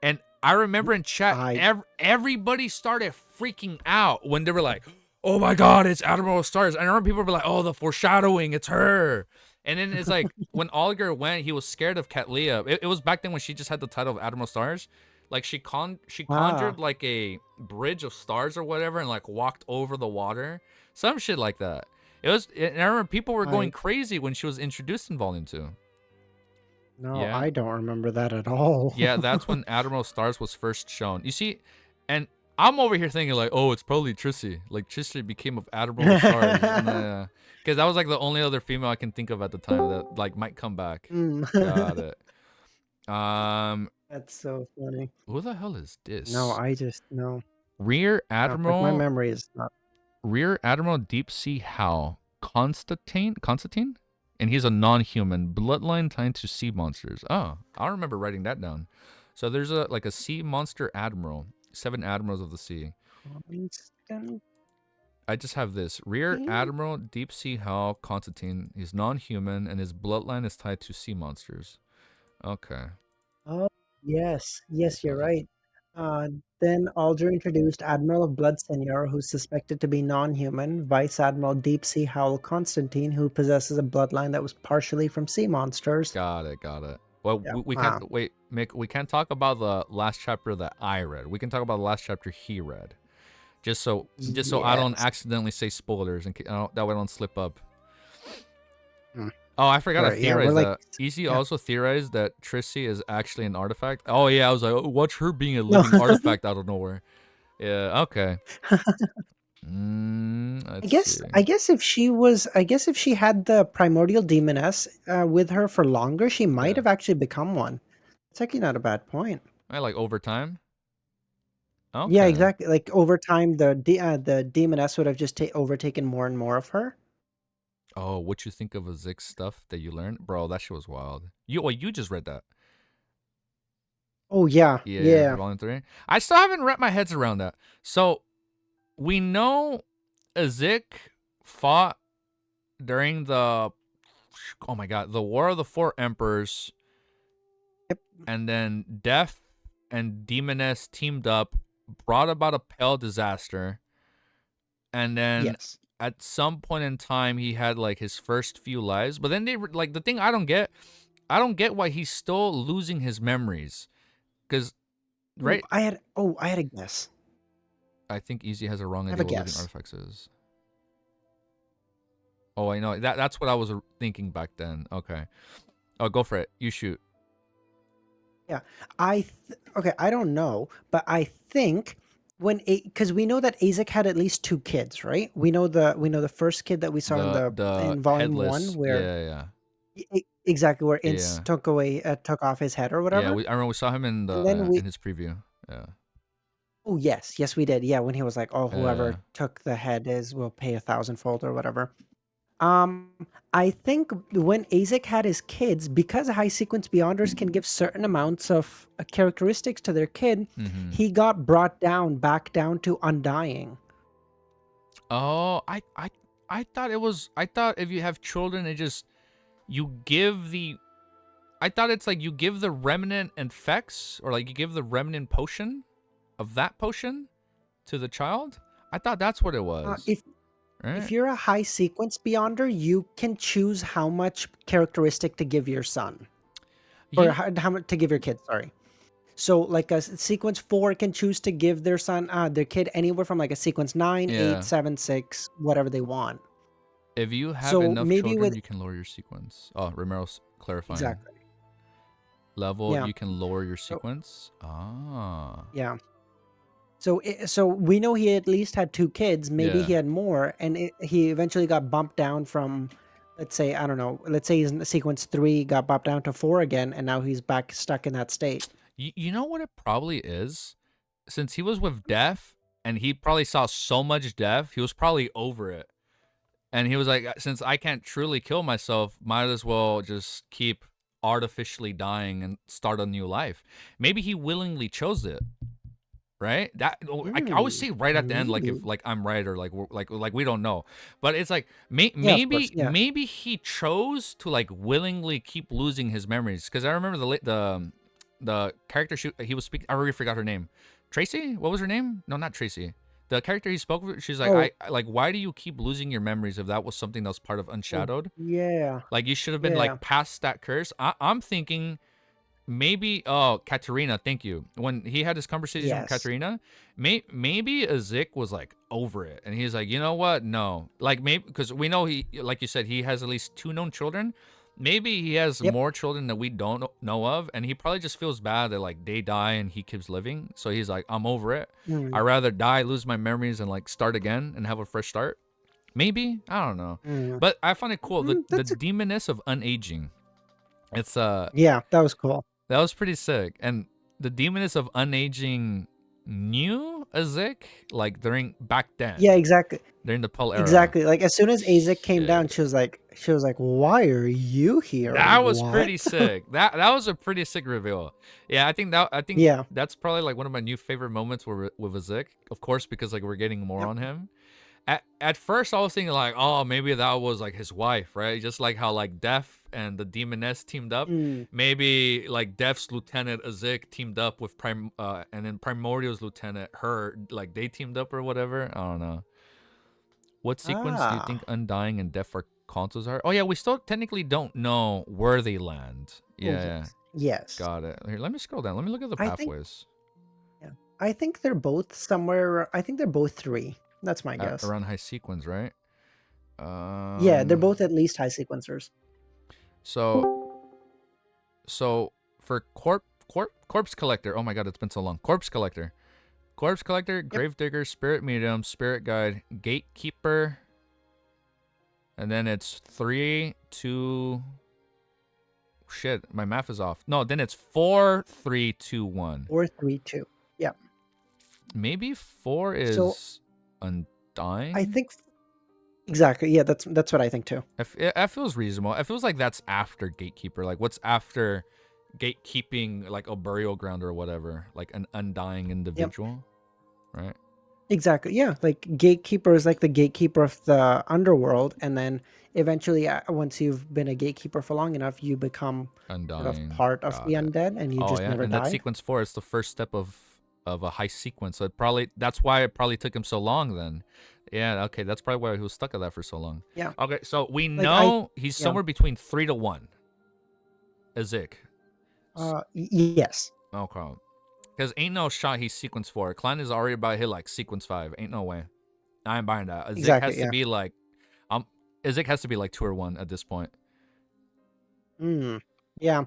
And I remember in chat, everybody started freaking out when they were like, "Oh my God, it's Admiral Stars!" I remember people were like, "Oh, the foreshadowing, it's her." And then it's like when Alger went, he was scared of Cat Leah. It was back then when she just had the title of Admiral Stars. Like she conjured like a bridge of stars or whatever, and like walked over the water, some shit like that. And I remember people were going crazy when she was introduced in volume 2. No, yeah. I don't remember that at all. Yeah, that's when Admiral Stars was first shown. You see, and I'm over here thinking like, oh, it's probably Trissy. Like Trissy became of Admiral Stars. Because that was like the only other female I can think of at the time that like might come back. Got it. That's so funny. Who the hell is this? No, I just no. Rear Like my Admiral memory is not. Rear Admiral Deep Sea Howl Constantine, and he's a non-human bloodline tied to sea monsters. Oh, I remember writing that down. So there's a sea monster admiral, 7 admirals of the sea. Constantine? I just have this Rear Admiral Deep Sea Howl Constantine. He's non-human and his bloodline is tied to sea monsters. Okay. Oh, yes. Yes, So you're right. Then Alder introduced Admiral of Blood Senior, who's suspected to be non-human, Vice Admiral Deep Sea Howl Constantine, who possesses a bloodline that was partially from sea monsters. Got it. Well, Yeah. we can't wait, Mick. We can't talk about the last chapter that I read. We can talk about the last chapter he read, just so I don't Yes. accidentally say spoilers and that way I don't slip up. Hmm. Oh, I forgot to Right, yeah, theorize we're like, that. Easy yeah. also theorized that Trissy is actually an artifact. Oh yeah, I was like, oh, watch her being a No. living artifact out of nowhere. Yeah. Okay. Let's see. I guess if she had the primordial demoness with her for longer, she might Yeah. have actually become one. It's actually not a bad point. I like over time. Yeah, Okay. exactly. Like over time, the demoness would have just overtaken more and more of her. Oh, what you think of Azik stuff that you learned, bro? That shit was wild. You just read that. Oh yeah, Yeah, yeah. volume 3. I still haven't wrapped my heads around that. So we know Azik fought during the the War of the Four Emperors. Yep. And then Death and Demoness teamed up, brought about a pale disaster. And then Yes. at some point in time, he had like his first few lives. But then they like the thing I don't get why he's still losing his memories. Because, Ooh, right? I had a guess. I think Easy has a wrong I have idea a what living guess. artifacts is. Oh, I know. That's what I was thinking back then. Okay. Oh, go for it. You shoot. Yeah, okay. I don't know, but I think because we know that Azik had at least 2 kids, right? We know the first kid that we saw in The volume 1, headless. where Yeah. exactly where Ince Yeah. took off his head or Yeah, whatever, I remember we saw him in and then the in his preview. Yeah. oh yes we did, yeah, when he was like, oh, whoever Yeah. took the head will pay 1,000-fold or whatever. Um, I think when Azik had his kids, because high sequence beyonders can give certain amounts of characteristics to their kid, he got brought back down to undying. Oh, I thought it was. I thought if you have children, it just you give the. I thought it's like you give the remnant infects, or like you give the remnant potion of that potion to the child. I thought that's what it was. If Right? you're a high sequence beyonder, you can choose how much characteristic to give your son, You or know. how much to give your kid. Sorry. So like a sequence 4 can choose to give their kid anywhere from like a sequence 9, 8, Yeah. 7, 6, whatever they want. If you have So enough maybe children, with you can lower your sequence. Oh, Romero's clarifying. exactly. Level, Yeah. you can lower your So sequence. Ah. yeah. So we know he at least had 2 kids. Maybe Yeah. he had more, and he eventually got bumped down from, let's say, I don't know. Let's say he's in sequence 3, got bumped down to 4 again, and now he's back stuck in that state. You know what it probably is? Since he was with death and he probably saw so much death, he was probably over it. And he was like, since I can't truly kill myself, might as well just keep artificially dying and start a new life. Maybe he willingly chose it. Right? That I always say right at the end, like if Maybe. like I'm right or like we don't know, but it's like Yeah, of course. Yeah. maybe he chose to like willingly keep losing his memories. Because I remember the character he was speaking. I already forgot her name. Tracy? What was her name? No, not Tracy. The character he spoke with. She's like, Oh, I like. Why do you keep losing your memories if that was something that was part of oh, Unshadowed? yeah. Like you should have been Yeah. like past that curse. I'm thinking maybe Katerina, thank you. When he had his conversation with Yes. Katerina, maybe Azik was like over it, and he's like, you know what? No, like maybe because we know he, like you said, he has at least 2 known children. Maybe he has Yep. more children that we don't know of, and he probably just feels bad that like they die and he keeps living. So he's like, I'm over it. I'd rather die, lose my memories, and like start again and have a fresh start. Maybe I don't know, Mm. but I find it cool. The That's demoness of unaging. It's yeah, that was cool. that was pretty sick. And the demoness of unaging knew Azik, like back then. Yeah, exactly. During the Pell era. Exactly. Like as soon as Azik came down, she was like, "Why are you here?" That was pretty sick. That was a pretty sick reveal. Yeah, I think Yeah. that's probably like one of my new favorite moments with Azik. Of course, because like we're getting more on him. At first, I was thinking like, oh, maybe that was like his wife, right? Just like how like Def and the Demoness teamed up. Maybe like Def's lieutenant Azik teamed up with and then Primordial's lieutenant her, like they teamed up or whatever. I don't know. What sequence do you think Undying and Def are consoles are? Oh yeah, we still technically don't know where they land. Yeah. Yes. Got it. Here, let me scroll down. Let me look at the pathways. I think they're both somewhere. I think they're both 3. That's my guess. Around high sequence, right? Yeah, they're both at least high sequencers. So for Corpse Collector, oh my god, it's been so long. Corpse Collector, Gravedigger, Spirit Medium, Spirit Guide, Gatekeeper, and then it's 3, 2. Shit, my math is off. No, then it's 4, 3, 2, 1. 4, 3, 2. Yeah. Maybe 4 is Undying. I think exactly. Yeah, that's what I think too. It feels reasonable. It feels like that's after Gatekeeper. Like what's after gatekeeping, like a burial ground or whatever, like an undying individual, right? Exactly. Yeah, like Gatekeeper is like the gatekeeper of the underworld, and then eventually, once you've been a gatekeeper for long enough, you become undying, sort of part of the undead, and you just never and die. That sequence 4 is the first step of a high sequence. So that's why it probably took him so long then. Yeah, okay, that's probably why he was stuck at that for so long. Yeah. Okay, so we know he's somewhere between 3 to 1. Azik. Yes. Okay. Because ain't no shot he's sequence 4. Clan is already about to hit like sequence 5. Ain't no way. I ain't buying that. Azik has to be like Azik has to be like 2 or 1 at this point. Yeah.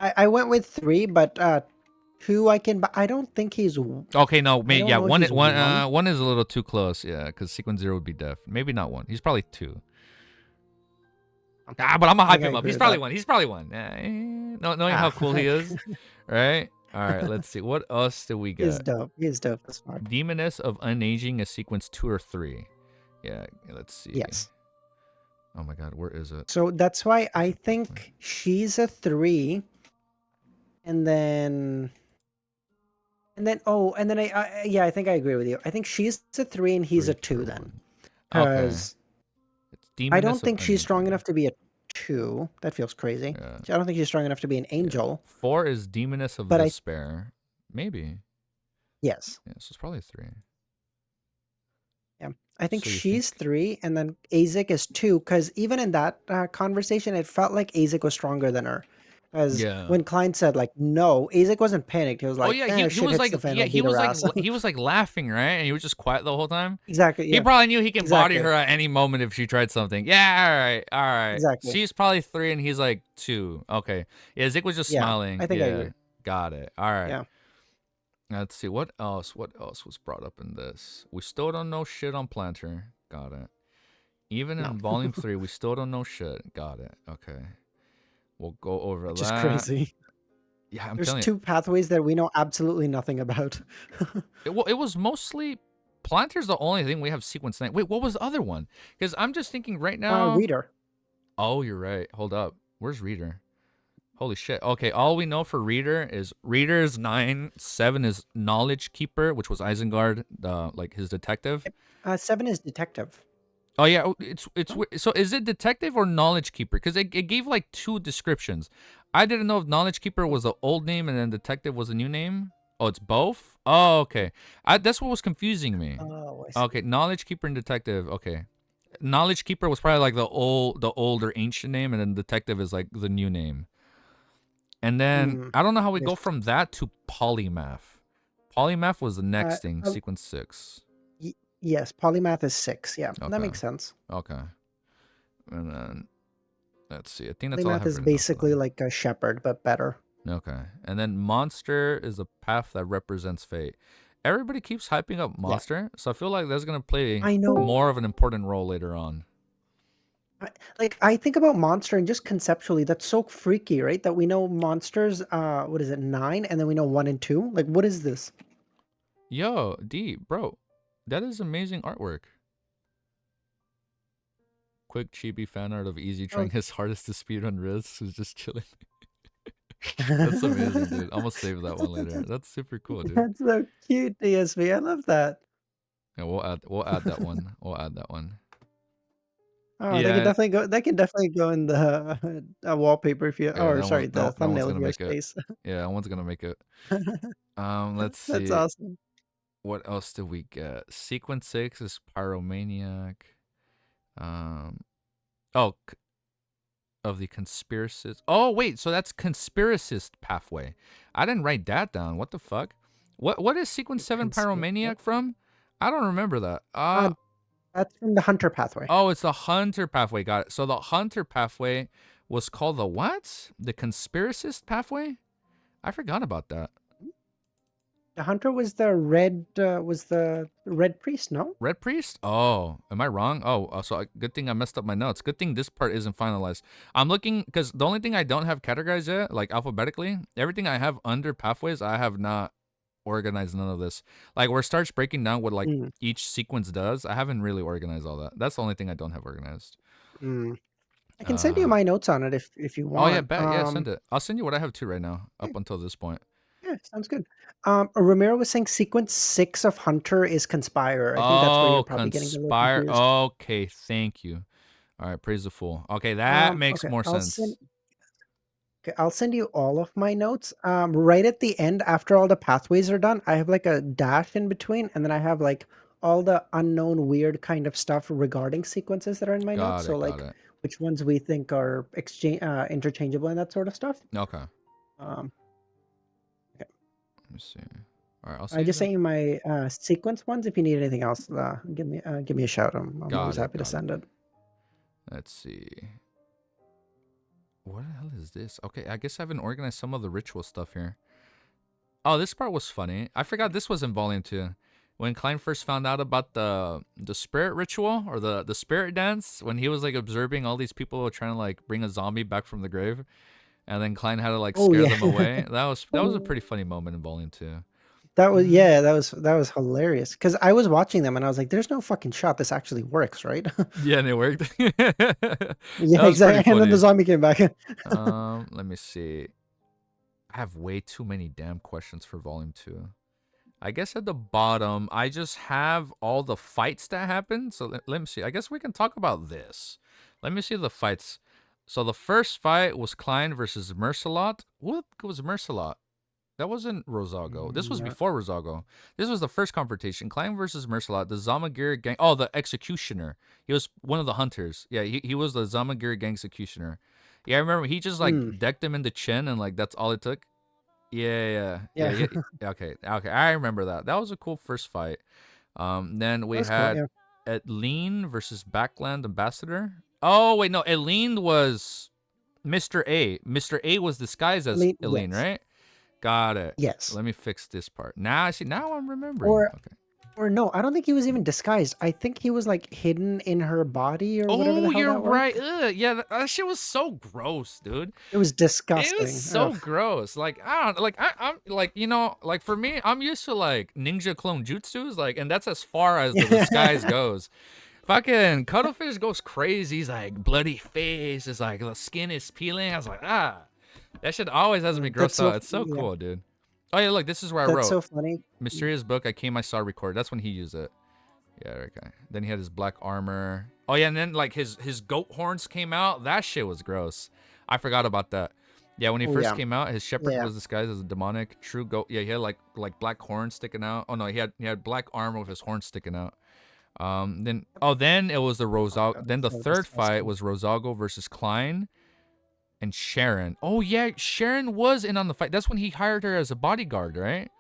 I went with 3, but 2 I can, but I don't think he's okay. No, maybe yeah. One is a little too close. Yeah, because sequence 0 would be Def. Maybe not 1. He's probably 2. But I'm gonna hype him up. He's probably 1. He's probably 1. Knowing how cool he is, right? All right. Let's see. What else do we get? He's dope. He's dope as fuck. Demoness of Unaging is sequence 2 or 3. Yeah. Let's see. Yes. Oh my god, where is it? So that's why I think she's a 3, and then I think I agree with you. I think she's a 3 and he's a 2 then, because I don't think she's strong enough to be a 2. That feels crazy. Yeah. I don't think she's strong enough to be an angel. 4 is Demoness of Despair. Maybe. Yes. Yeah, so it's probably 3. Yeah, I think she's 3, and then Azik is 2, because even in that conversation, it felt like Azik was stronger than her. Because when Klein said like no, Azik wasn't panicked. He was like, he was like laughing, right? And he was just quiet the whole time. Exactly. Yeah. He probably knew he can body her at any moment if she tried something. Yeah, all right. Exactly. She's probably 3 and he's like 2. Okay. Yeah, Zik was just smiling. I think I agree. Got it. All right. Yeah. Let's see what else was brought up in this. We still don't know shit on Planter. Got it. Even in volume 3, we still don't know shit. Got it. Okay. We'll go over that. Which is crazy. Yeah, there's 2 pathways that we know absolutely nothing about. It was mostly Planter's the only thing we have sequence 9. Wait, what was the other one? Because I'm just thinking right now. Reader. Oh, you're right. Hold up. Where's Reader? Holy shit. Okay, all we know for Reader is Reader's 9. 7 is Knowledge Keeper, which was Isengard, like his detective. 7 is Detective. Oh yeah, it's so is it Detective or Knowledge Keeper? Because it gave like 2 descriptions. I didn't know if Knowledge Keeper was the old name and then Detective was a new name. Oh, it's both? Oh, okay. That's what was confusing me. Oh, I see. Okay, Knowledge Keeper and Detective. Okay. Knowledge Keeper was probably like the older ancient name, and then Detective is like the new name. And then I don't know how we go from that to Polymath. Polymath was the next thing, sequence 6. Yes, Polymath is 6. Yeah, that makes sense. Okay. And then, let's see. I think that's Polymath all I have is basically like a shepherd, but better. Okay. And then Monster is the path that represents fate. Everybody keeps hyping up Monster, so I feel like that's going to play more of an important role later on. I think about Monster, and just conceptually, that's so freaky, right? That we know Monsters, what is it, 9, and then we know 1 and 2? Like, what is this? Yo, D, bro, that is amazing artwork. Quick chibi fan art of Easy trying Oh. his hardest to speedrun Riz, who's just chilling. That's amazing, dude. I'm gonna save that one later. That's super cool, dude. That's so cute, DSV. I love that. Yeah, we'll add that one. We'll add that one. Oh, they can Yeah, definitely go. They can definitely go in the wallpaper if you. yeah. Or sorry, the No one's thumbnail if gonna you have make it. space. Yeah, no one's gonna make it. Let's That's see. awesome. What else did we get? Sequence 6 is Pyromaniac. Oh, of the conspiracist. Oh, wait, so that's conspiracist pathway. I didn't write that down. What the fuck? What is Sequence 7 What? Pyromaniac from? I don't remember that. That's from the hunter pathway. Oh, it's the hunter pathway. Got it. So the hunter pathway was called the what? The conspiracist pathway? I forgot about that. The hunter was the red priest, no? Red Priest? Oh, am I wrong? Oh, so good thing I messed up my notes. Good thing this part isn't finalized. I'm looking, because the only thing I don't have categorized yet, like alphabetically, everything I have under pathways, I have not organized none of this. Like where it starts breaking down what like Mm, each sequence does, I haven't really organized all that. That's the only thing I don't have organized. mm. I can send you Uh, my notes on it if you oh yeah, want. bet. Yeah, send it. I'll send you what I have too right now, Yeah, up until this point. yeah, sounds good. Ramiro was saying sequence 6 of Hunter is Conspire. I think that's where you're Oh, probably getting a little conspire. confused. Okay, thank you. All right, praise the fool. Okay, that makes Okay, more sense. I'll send you all of my notes. Right at the end, after all the pathways are done, I have like a dash in between, and then I have like all the unknown weird kind of stuff regarding sequences that are in my notes. Got So it, got like it. which ones we think are interchangeable and that sort of stuff. Okay. Um, okay. Let me see. All right, I'll I see just that. sent you my sequence ones. If you need anything else, give me a shout. I'm always Got it, happy to got it. send it. Let's see. What the hell is this? Okay, I guess I haven't organized some of the ritual stuff here. Oh, this part was funny. I forgot this was in volume 2. When Klein first found out about the spirit ritual or the spirit dance, when he was like observing all these people trying to like bring a zombie back from the grave, and then Klein had to like Oh scare yeah. them away. That was a pretty funny moment in volume 2. That was yeah, that was hilarious. Because I was watching them and I was like, "There's no fucking shot this actually works, right?" Yeah, and it worked. That Yeah, was pretty exactly. And then the funny. zombie came back. Let me see. I have way too many damn questions for volume 2. I guess at the bottom, I just have all the fights that happened. So let me see. I guess we can talk about this. Let me see the fights. So the first fight was Klein versus Mercelot. What was Mercelot? That wasn't Rosago. This was before Rosago. This was the first confrontation. Klein versus Mercelot, the Zamagiri gang. Oh, the executioner. He was one of the hunters. Yeah, he was the Zamagiri gang executioner. Yeah, I remember he just like Mm, decked him in the chin and like that's all it took. Yeah. yeah. Okay. I remember that. That was a cool first fight. Then we That's cool. had Yeah. Edleen versus Backland Ambassador. Oh wait, no, Edleen was Mr. A. Mr. A was disguised as Edleen, Yes. right? Got it. Yes. Let me fix this part. Now I see. Now I'm remembering. Or Okay. or no, I don't think he was even disguised. I think he was like hidden in her body or whatever the Oh, hell you're that right. worked. Ugh, yeah, that shit was so gross, dude. It was It was disgusting. so Ugh. gross. Like I don't like I'm like like for me, I'm used to like ninja clone jutsus, like, and that's as far as the disguise goes. Fucking cuttlefish goes crazy. He's like bloody face. It's like the skin is peeling. I was like, that shit always has me That's grossed so out. It's so yeah. cool, dude. Oh yeah, look, this is where I That's wrote so funny. mysterious book. I saw record. That's when he used it. Yeah, okay. Then he had his black armor. Oh yeah, and then like his goat horns came out. That shit was gross. I forgot about that. Yeah, when he Oh first yeah. came out, his shepherd Yeah. was disguised as a demonic true goat. Yeah, he had like black horns sticking out. Oh no, he had black armor with his horns sticking out. Then it was the Oh my Rosago. god, Then that's the so third fight disgusting. was Rosago versus Klein and Sharon. Oh yeah, Sharon was in on the fight. That's when he hired her as a bodyguard, right?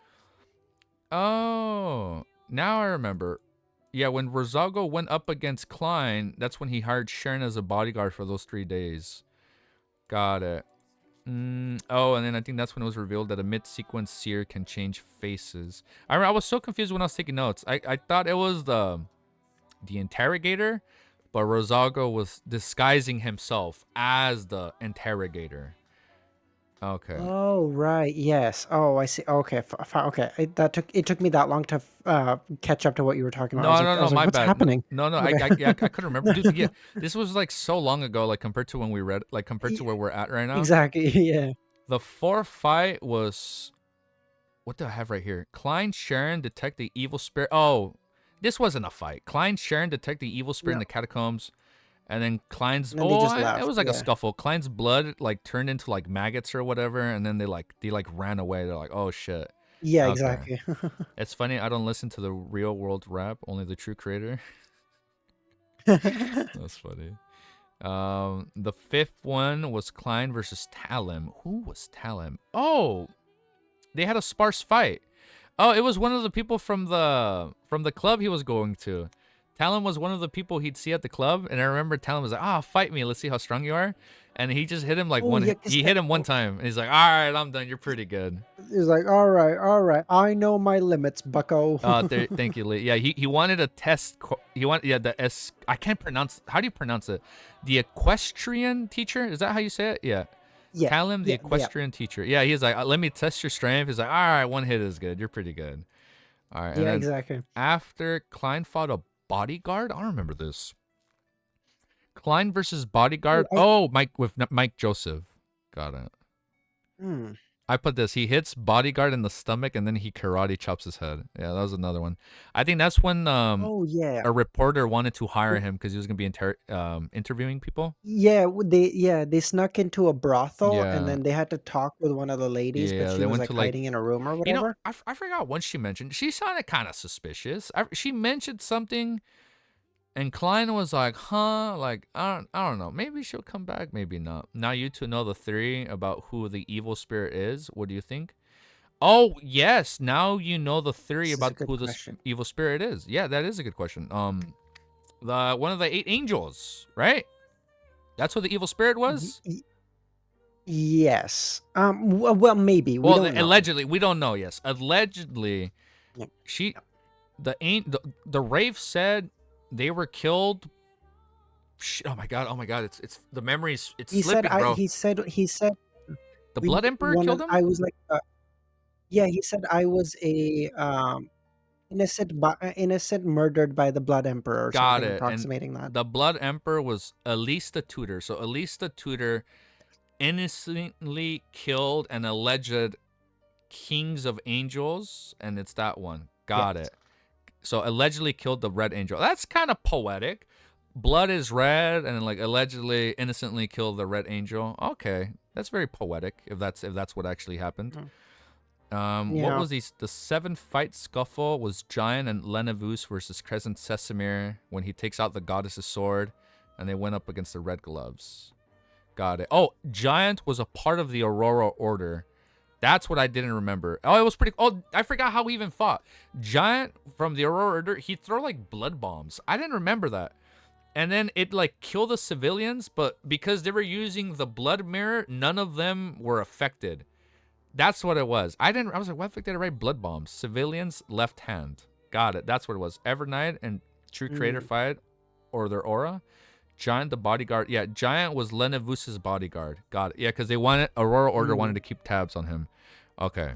Oh, now I remember. Yeah, when Rosago went up against Klein, that's when he hired Sharon as a bodyguard for those 3 days. Got it. Oh, and then I think that's when it was revealed that a mid-sequence seer can change faces. I was so confused when I was taking notes. I thought it was the interrogator, but Rosago was disguising himself as the interrogator. Okay. Oh, right. Yes. Oh, I see. Okay. Okay. It took me that long to catch up to what you were talking about. No, no, I no, was like, my what's bad. No, happening? no, no. Okay. Yeah, I couldn't remember, dude. Yeah, this was like so long ago, like compared to when we read, like compared to Y- where we're at right now. Exactly. Yeah. The fourth fight was, what do I have right here? Klein Sharon detect the evil spirit. Oh, this wasn't a fight. Klein Sharon detect the evil spirit in No. the catacombs, and then Klein's. And then they Oh, just it left. was like a Yeah. scuffle. Klein's blood like turned into like maggots or whatever, and then they ran away. They're like, oh shit. Yeah. Okay. Exactly. It's funny. I don't listen to the real world rap. Only the true creator. That's funny. The fifth one was Klein versus Talim. Who was Talim? Oh, they had a sparse fight. Oh, it was one of the people from the club he was going to. Talon was one of the people he'd see at the club, and I remember Talon was like, "Ah, fight me. Let's see how strong you are." And he just hit him like Oh yeah. He hit him one time, and he's like, "All right, I'm done. You're pretty good." He's like, all right, all right. I know my limits, Bucko. Thank you, Lee. Yeah, he wanted a test. He wanted the S. I can't pronounce. How do you pronounce it? The equestrian teacher. Is that how you say it? Yeah. Yeah. Talim, the Yeah. Yeah. equestrian teacher. Yeah, he's like, let me test your strength. He's like, all right, one hit is good. You're pretty good. All right, and Yeah. then Exactly. after Klein fought a bodyguard, I don't remember this. Klein versus bodyguard. Oh, Oh, Mike Joseph. Got it. hmm. I put this. He hits bodyguard in the stomach and then he karate chops his head. Yeah, that was another one. I think that's when Oh yeah. a reporter wanted to hire him because he was gonna be interviewing people. Yeah, they snuck into a brothel and Yeah, then they had to talk with one of the ladies, but yeah. she They was went like to like, hiding in a room or you know, whatever. I forgot what she mentioned. She sounded kind of suspicious. She mentioned something. And Klein was like, huh? Like, I don't know. Maybe she'll come back, maybe not. Now you two know the theory about who the evil spirit is. What do you think? Oh, yes. Now you know the theory This is a about good who the question. evil spirit is. Yeah, that is a good question. The one of the 8 angels, right? That's what the evil spirit Y- was? y- yes. Well, maybe we Well, don't know. allegedly, we don't know. Yes. Allegedly, Yeah. she the Wraith said they were killed. Oh my god! Oh my god! It's the memories. It's He said slipping, bro. he said The Blood Emperor one killed of him. I was like yeah, he said I was a innocent murdered by the Blood Emperor or Got something it. And approximating that. the Blood Emperor was Elise the Tutor. So Elise the Tutor innocently killed an alleged kings of angels, and it's that one. Yes. Got it. So allegedly killed the red angel. That's kind of poetic. Blood is red, and like allegedly innocently killed the red angel. Okay, that's very poetic. If that's what actually happened. Mm. What Yeah. was these? The 7th fight scuffle was Giant and Lenavus versus Crescent Sesamir when he takes out the goddess's sword, and they went up against the Red Gloves. Got it. Oh, Giant was a part of the Aurora Order. That's what I didn't remember. Oh, it was pretty. Oh, I forgot how he even fought. Giant from the Aurora Order, he'd throw like blood bombs. I didn't remember that. And then it like killed the civilians, but because they were using the blood mirror, none of them were affected. That's what it was. I was like, what the fuck did I write blood bombs? Civilians left hand. Got it. That's what it was. Evernight and True Creator Mm. fight or their aura. Giant the bodyguard. Yeah, Giant was Lenavus's bodyguard. Got it. Yeah, because they wanted Aurora Order wanted Mm. to keep tabs on him. Okay.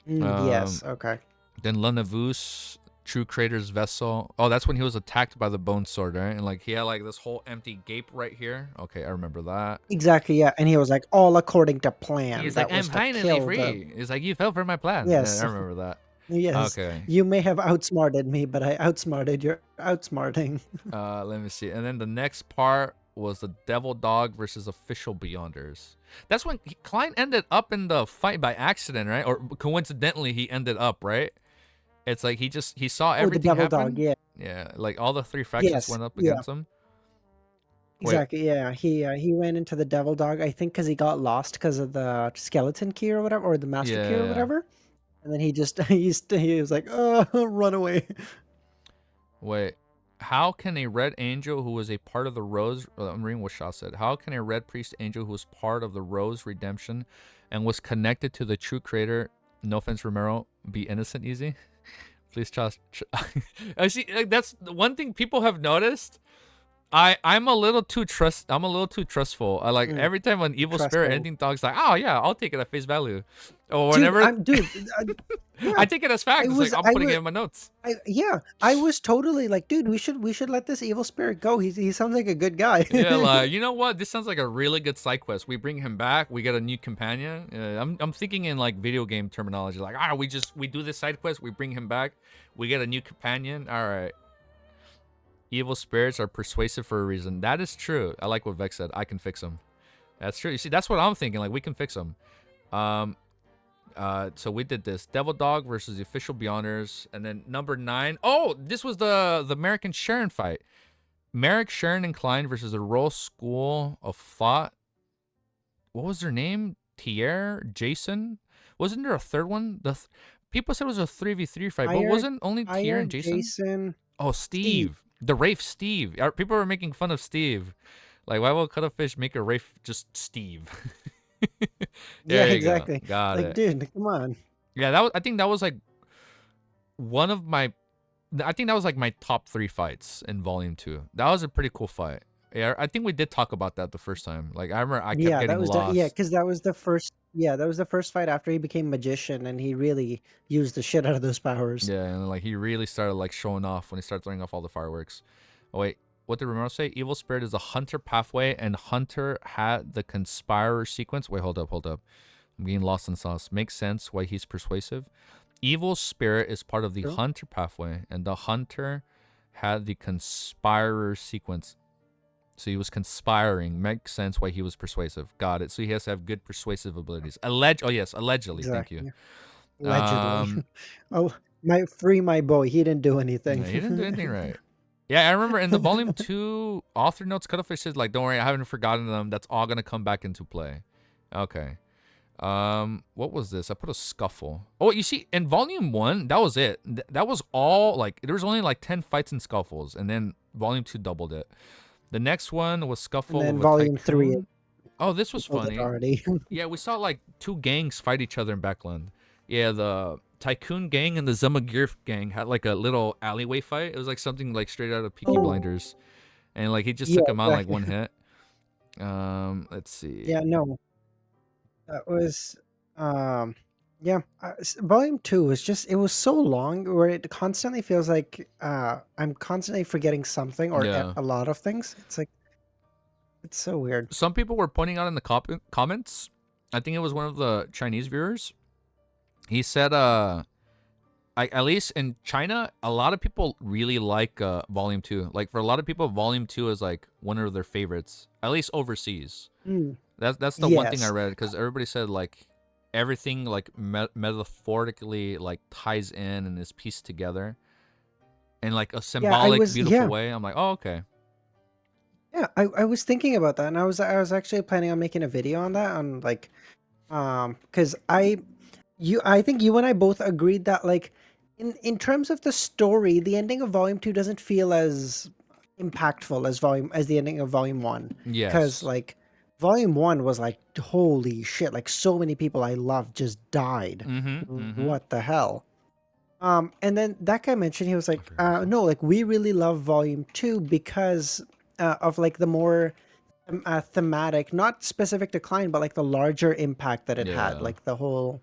Yes. Um Okay. then Lenavus, True Creator's vessel. Oh, that's when he was attacked by the bone sword, right? And like he had like this whole empty gape right here. Okay, I remember that. Exactly. Yeah. And he was like, all according to plan. He's like, That I'm was to finally kill the. free. He's like, you fell for my plan. Yeah, Yes. I remember that. Yes. Okay. You may have outsmarted me, but I outsmarted your outsmarting. Let me see. And then the next part was the Devil Dog versus Official Beyonders. That's when Klein ended up in the fight by accident, right? Or coincidentally, he ended up, right? It's like he saw Oh, the everything devil dog. happen. Yeah. Yeah, like all the 3 factions Yes. went up Yeah. against him. Wait, Exactly. Yeah. He ran into the devil dog. I think because he got lost because of the skeleton key or whatever, or the master key or yeah. whatever. And then he just he was like, oh, run away. Wait. How can a red angel who was a part of the Rose? I'm reading what Shaw said. How can a red priest angel who was part of the Rose redemption and was connected to the true creator? No offense, Romero, be innocent easy. Please trust. I see. Like, that's the one thing people have noticed. I'm a little too trustful. I like every time an evil spirit anything talks like, oh yeah, I'll take it at face value, or whenever. Dude, yeah, I take it as fact. It's like I'm putting it in my notes. I was totally like, dude, we should let this evil spirit go. He sounds like a good guy. Yeah, like, you know what? This sounds like a really good side quest. We bring him back. We get a new companion. I'm thinking in like video game terminology. Like, we do this side quest. We bring him back. We get a new companion. All right. Evil spirits are persuasive for a reason. That is true. I like what Vex said. I can fix them. That's true. You see, that's what I'm thinking. Like, we can fix them. So we did this. Devil Dog versus the Official Beyonders. And then number 9. Oh, this was the American Sharon fight. Merrick, Sharon, and Klein versus the Royal School of Thought. What was their name? Tier? Jason? Wasn't there a third one? People said it was a 3v3 fight, but wasn't only Tier and Jason? Oh, Steve. The Wraith Steve. People were making fun of Steve. Like, why will Cuttlefish make a Wraith just Steve? Yeah, exactly. Got it. Dude, come on. Yeah, I think that was like one of my... I think that was like my top 3 fights in Volume 2. That was a pretty cool fight. Yeah, I think we did talk about that the first time. Like, I remember I kept getting lost. Yeah, because that was the first... Yeah, that was the first fight after he became magician, and he really used the shit out of those powers. Yeah, and like he really started like showing off when he started throwing off all the fireworks. Oh wait, what did Romero say? Evil Spirit is a hunter pathway, and Hunter had the conspirer sequence. Wait, hold up. I'm getting lost in sauce. Makes sense why he's persuasive. Evil Spirit is part of the Hunter pathway, and the Hunter had the conspirer sequence. So he was conspiring. Makes sense why he was persuasive. Got it. So he has to have good persuasive abilities. Allegedly. Exactly. Thank you. Allegedly. Free my boy. He didn't do anything. Yeah, he didn't do anything right. Yeah, I remember in the Volume 2 author notes, Cuttlefish says, like, don't worry, I haven't forgotten them. That's all going to come back into play. Okay. What was this? I put a scuffle. Oh, you see, in Volume 1, that was it. That was all, like, there was only like 10 fights and scuffles, and then Volume 2 doubled it. The next one was Scuffle. And then Volume 3. Oh, this was funny. Yeah, we saw like 2 gangs fight each other in Backland. Yeah, the Tycoon gang and the Zemagir gang had like a little alleyway fight. It was like something like straight out of Peaky Blinders. And like he just took him out like one hit. Let's see. Yeah, no. That was yeah, Volume 2 was just, it was so long where it constantly feels like I'm constantly forgetting something or a lot of things. It's like, it's so weird. Some people were pointing out in the comments, I think it was one of the Chinese viewers. He said, at least in China, a lot of people really like Volume 2. Like for a lot of people, Volume 2 is like one of their favorites, at least overseas. That's the one thing I read, because everybody said like everything like metaphorically like ties in and is pieced together in like a symbolic, beautiful way. I'm like, oh, okay. Yeah, I was thinking about that, and I was actually planning on making a video on that, on like, because I think you and I both agreed that like in terms of the story, the ending of Volume 2 doesn't feel as impactful as the ending of Volume 1. Yes. Because like Volume 1 was like, holy shit, like so many people I loved just died. What the hell? And then that guy mentioned, he was like, no, like we really love Volume 2 because of like the more thematic, not specific to Klein, but like the larger impact that it had, like the whole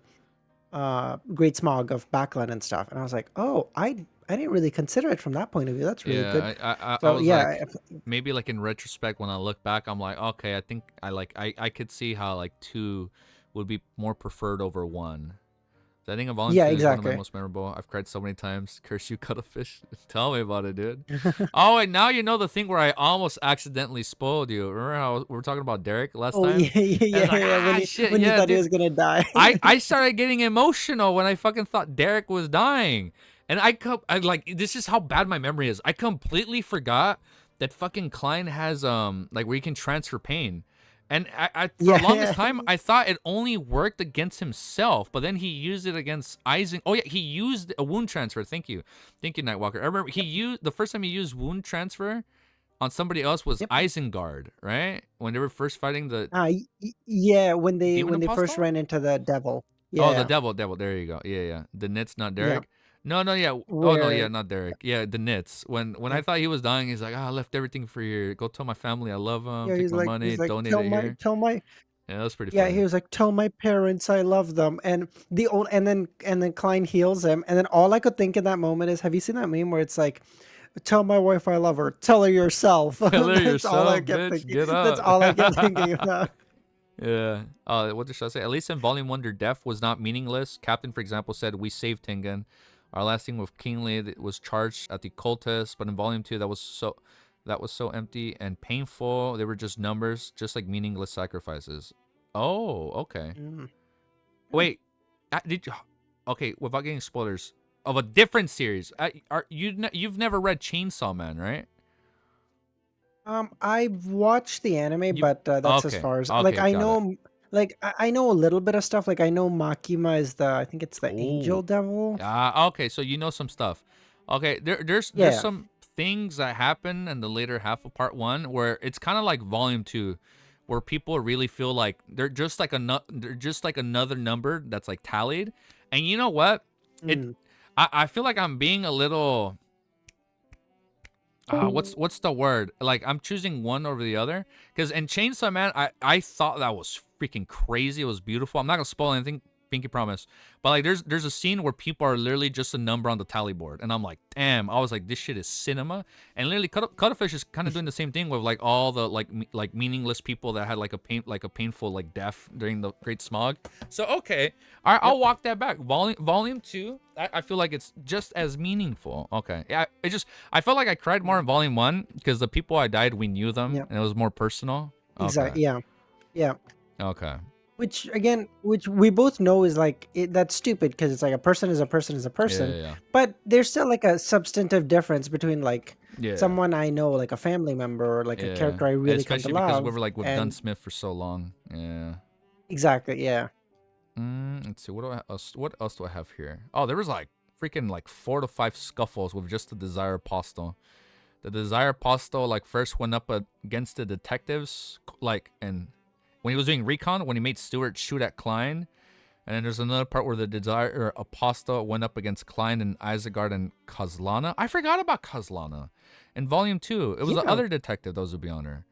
Great Smog of Backland and stuff. And I was like, oh, I didn't really consider it from that point of view. That's really good. I was like, maybe like in retrospect, when I look back, I'm like, okay, I think I could see how like 2 would be more preferred over 1. The ending of Volume 2 is one of my most memorable. I've cried so many times. Curse you, Cuttlefish. Tell me about it, dude. Oh, and now you know the thing where I almost accidentally spoiled you. Remember how we were talking about Derek last time? Yeah. When you thought he was gonna die. I started getting emotional when I fucking thought Derek was dying. And I like, this is how bad my memory is. I completely forgot that fucking Klein has like where you can transfer pain. And I for the longest time, I thought it only worked against himself, but then he used it against Azik. Oh yeah, he used a wound transfer. Thank you, Nightwalker. I remember he used the first time he used wound transfer on somebody else was Isengard, right? When they were first fighting the when they first ran into the devil. Oh, the devil. There you go. Yeah. The Nit's not Derek. No, yeah. Oh no, yeah, where not Derek. Yeah, the Nits. When I yeah, thought he was dying, he's like, I left everything for you. Go tell my family I love them. yeah, Take my money, he's like donate it here. tell my Yeah, that was pretty yeah, funny. he was like, "Tell my parents I love them." And and then Klein heals him, and then all I could think in that moment is, have you seen that meme where it's like, "Tell my wife I love her. Tell her yourself." Tell her That's all I yourself, kept bitch. thinking. Get That's up. all I kept thinking about. Yeah. What did I say? At least in Volume 1, their death was not meaningless. Captain, for example, said, we saved Tengen. Our last thing with Kingly was charged at the cultist, but in Volume 2, that was so empty and painful. They were just numbers, just like meaningless sacrifices. Oh, okay. Mm. Wait, did you? Okay, without getting spoilers of a different series, you've never read Chainsaw Man, right? I've watched the anime, You've but that's as okay, far as like okay, I got it. know. Like I know a little bit of stuff. Like I know Makima is the I think it's the angel Oh, devil. okay, so you know some stuff. Okay, there's Yeah. some things that happen in the later half of part 1 where it's kind of like volume 2, where people really feel like they're just like another number that's like tallied. And you know what? It Mm. I feel like I'm being a little what's the word? Like I'm choosing one over the other because in Chainsaw Man, I thought that was freaking crazy. It was beautiful. I'm not gonna spoil anything, pinky promise. But like there's a scene where people are literally just a number on the tally board, and I'm like, damn. I was like, this shit is cinema. And literally, Cuttlefish is kind of doing the same thing with like all the like meaningless people that had like a painful like death during the Great Smog. So okay, all right, Yep. I'll walk that back. Volume 2, I feel like it's just as meaningful. Okay, yeah, I felt like I cried more in Volume 1 because the people I died, we knew them Yep. and it was more personal. Okay, Exactly. Yeah. Yeah. okay, Which again, which we both know is like that's stupid because it's like a person is a person is a yeah, person, yeah, but there's still like a substantive difference between like yeah, someone I know, like a family member or like a yeah. character I really come to Especially because we love, were like with Dunn and Smith for so long. Yeah. exactly, yeah, Let's see. What else do I have here? Oh, there was like freaking like 4 to 5 scuffles with just the Desire Apostle. The Desire Apostle like first went up against the detectives, like, and when he was doing recon, when he made Stewart shoot at Klein. And then there's another part where the Desire Apostle went up against Klein and Isengard and Kozlana. I forgot about Kozlana. In Volume 2, it was the yeah, other detective that was a Beyonder.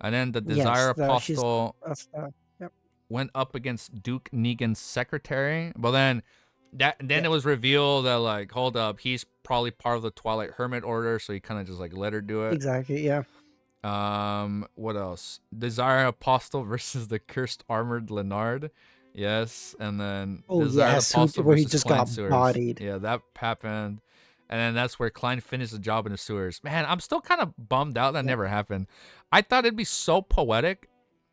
And then the Desire yes, the she's Apostle that's the yep, went up against Duke Negan's secretary. But then yeah, it was revealed that like, hold up, he's probably part of the Twilight Hermit Order, so he kind of just like let her do it. exactly, yeah. What else? Desire Apostle versus the Cursed Armored Leonard. Yes, and then Oh Desire yes, Apostle where he versus just Klein got Sewers. bodied. Yeah, that happened. And then that's where Klein finished the job in the sewers. Man, I'm still kind of bummed out that Yeah, never happened. I thought it'd be so poetic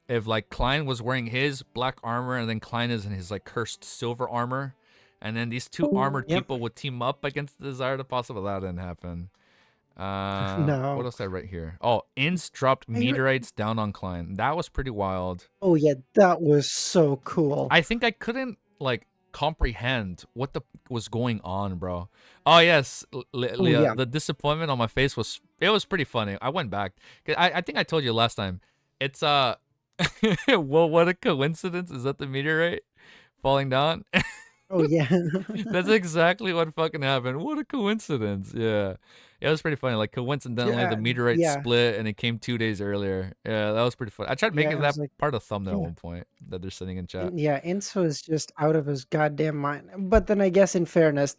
if like Klein was wearing his black armor and then Klein is in his like cursed silver armor. And then these two armored yep. people would team up against the Desired Apostle, but that didn't happen. What No, else did I write here? Oh, Inns dropped I meteorites down on Klein. That was pretty wild. oh yeah, that was so cool. I think I couldn't like comprehend what was going on, bro. Oh yes, Oh Leah, yeah, the disappointment on my face was pretty funny. I went back. I think I told you last time. It's well, what a coincidence! Is that the meteorite falling down? oh yeah, That's exactly what fucking happened. What a coincidence. Yeah. Yeah, it was pretty funny. Like coincidentally, the yeah, meteorite yeah, split and it came 2 days earlier. Yeah, that was pretty funny. I tried yeah. making I that was like, part of the thumbnail at yeah. one point that they're sending in chat. And yeah, Ince was just out of his goddamn mind. But then I guess in fairness,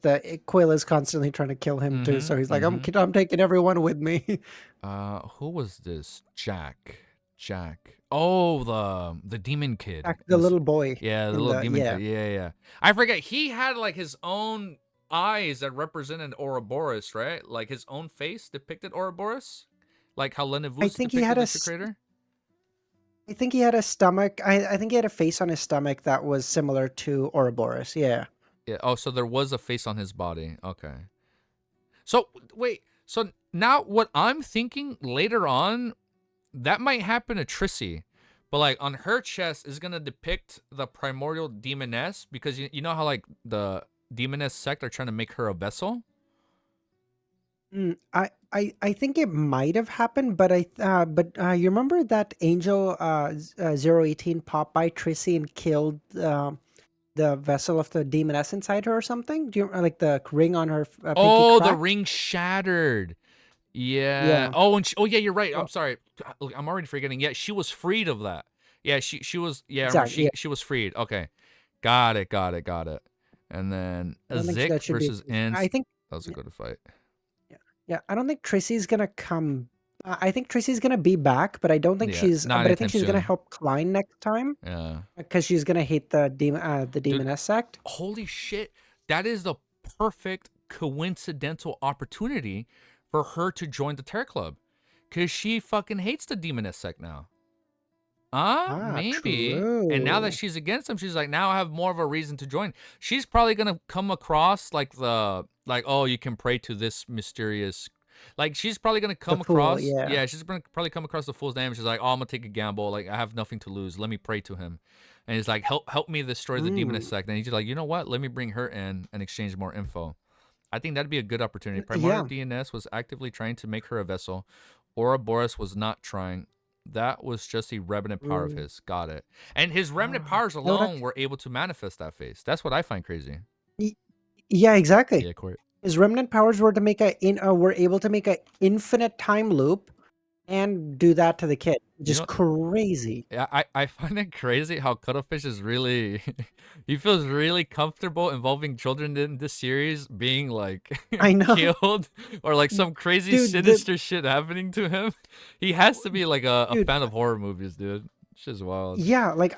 Quill is constantly trying to kill him too. Mm-hmm. So he's like, Mm-hmm. I'm taking everyone with me. Who was this? Jack. Oh, the demon kid. The little boy Yeah, the in little the demon yeah, kid. Yeah, yeah. I forget. He had like his own eyes that represented Ouroboros, right? Like his own face depicted Ouroboros, like how I Lenevus think he depicted had the True Creator. I think he had a stomach. I think he had a face on his stomach that was similar to Ouroboros. Yeah. Yeah. Oh, so there was a face on his body. Okay. So wait. So now what I'm thinking later on, that might happen to Trissy, but like on her chest is gonna depict the primordial demoness because you know how like the demoness sect are trying to make her a vessel. I think it might have happened, but you remember that Angel 018 popped by Trissy and killed the vessel of the demoness inside her or something. Do you like the ring on her pinky Oh, the cracked? ring shattered. Yeah. Yeah. Oh, and oh yeah, you're right. I'm So sorry. I'm already forgetting. Yeah, she was freed of that. Yeah, she was. Yeah, exactly. Yeah. she was freed. Okay, got it, got it, got it. And then I don't think Azik that should be. versus I Inst. think. That was a good fight. Yeah, yeah. I don't think Tracy's gonna come. I think Tracy's gonna be back, but I don't think Yeah, she's. not But I think anytime she's gonna soon. help Klein next time Yeah, because she's gonna hate the dude. demoness sect. Holy shit, that is the perfect coincidental opportunity for her to join the Terror Club, cause she fucking hates the Demoness sect now. Ah, Maybe. And now that true. she's against him, she's like, now I have more of a reason to join. She's probably gonna come across like oh, you can pray to this mysterious, like she's probably gonna The come fool. across, Yeah. yeah, she's gonna probably come across the fool's name. She's like, oh, I'm gonna take a gamble. Like I have nothing to lose. Let me pray to him. And he's like, help me destroy the demoness Mm, sect. And he's like, you know what? Let me bring her in and exchange more info. I think that'd be a good opportunity. Primordial yeah. DNS was actively trying to make her a vessel. Ouroboros was not trying. That was just a remnant power of Mm. his. Got it. And his remnant powers That would alone actually. were able to manifest that face. That's what I find crazy. Yeah, exactly. Yeah, Court. His remnant powers were able to make a infinite time loop and do that to the kid. You Just know, crazy. yeah, I find it crazy how Cuttlefish is really he feels really comfortable involving children in this series being like I know. killed or like some crazy Dude, the sinister shit happening to him. He has to be like a dude, fan of horror movies, dude. It's just wild. yeah, like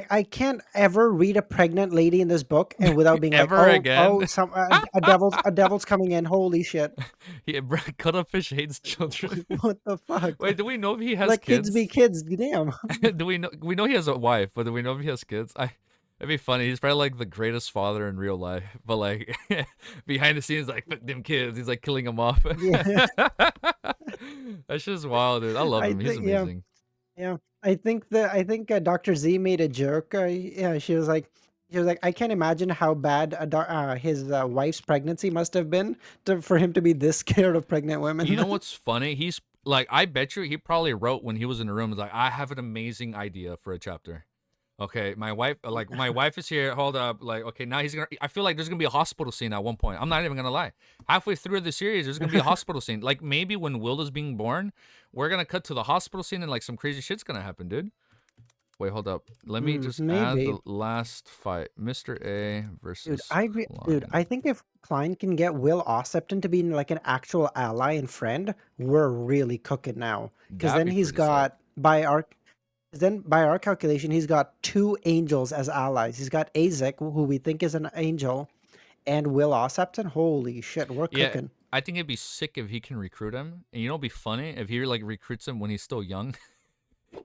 I can't ever read a pregnant lady in this book and without being like, Ever "Oh, again. oh, some a devil's coming in. Holy shit." Yeah, Cuttlefish hates children. What the fuck? Wait, do we know if he has Let kids be kids? kids. Damn. Do we know he has a wife, but do we know if he has kids? It'd be funny. He's probably like the greatest father in real life, but like behind the scenes, like fuck them kids. He's like killing them off. Yeah. That's just wild, dude. I love I him. He's think yeah. amazing. Yeah, Dr. Z made a joke. Yeah, she was like, I can't imagine how bad his wife's pregnancy must have been for him to be this scared of pregnant You women. know what's funny? He's like, I bet you he probably wrote when he was in the room. He's like, I have an amazing idea for a chapter. Okay, my wife is here. Hold up, like, okay, now he's gonna. I feel like there's gonna be a hospital scene at one point. I'm not even gonna lie. Halfway through the series, there's gonna be a hospital scene. Like maybe when Will is being born, we're gonna cut to the hospital scene and like some crazy shit's gonna happen, dude. Wait, hold up. Let me just add Maybe, the last fight: Mr. A dude. versus Dude, Klein. I think if Klein can get Will Ossipton to be like an actual ally and friend, we're really cooking now. Because That'd then be he's pretty sick. got by our calculation, he's got two angels as allies. He's got Azik, who we think is an angel, and Will Ossipton. Holy shit, we're Yeah, cooking. I think it'd be sick if he can recruit him. And you know, it'd be funny if he like recruits him when he's still young.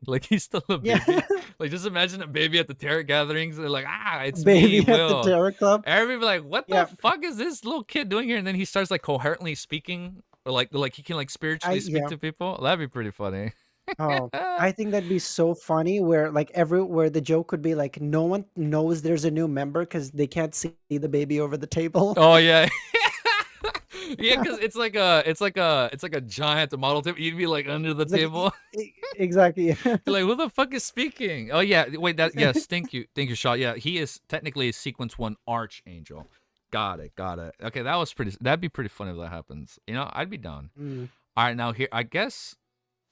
Like he's still a Yeah. baby. Like just imagine a baby at the terror gatherings. They're like, it's me, Baby at the Will. Terror Club. Everybody be like, what the Yeah. fuck is this little kid doing here? And then he starts like coherently speaking, or like he can like spiritually speak Yeah. to people. That'd be pretty funny. Oh, I think that'd be so funny where where the joke could be like no one knows there's a new member because they can't see the baby over the table. Oh yeah. Yeah, because it's like a giant model table. You'd be like under the It's like table. exactly. You're like, who the fuck is speaking? Oh yeah, wait, that yes, thank you, Shaw. Yeah, he is technically a sequence one archangel. Got it, got it. Okay, that'd be pretty funny if that happens. You know, I'd be down. Mm. All right, now here I guess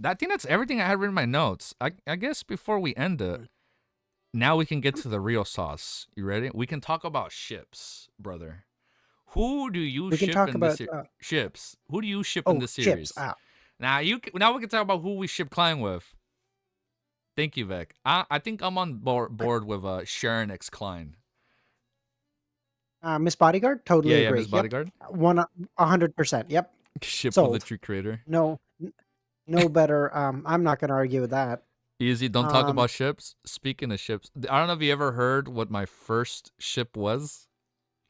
I think that's everything I had written in my notes. I guess before we end it, Mm. now we can get to the real sauce. You ready? We can talk about ships, brother. Who do you We can ship talk in this about ships? Who do you ship in oh this ships. series? Now we can talk about who we ship Klein with. Thank you, Vec. I think I'm on board with Sharon X Klein. Miss Bodyguard, Yeah, totally yeah, agree. Miss Yep, Bodyguard. 100%. Yep, Ship with the sold. true creator. No, no better. I'm not gonna argue with that. Easy. Don't talk Um, about ships. Speaking of ships, I don't know if you ever heard what my first ship was.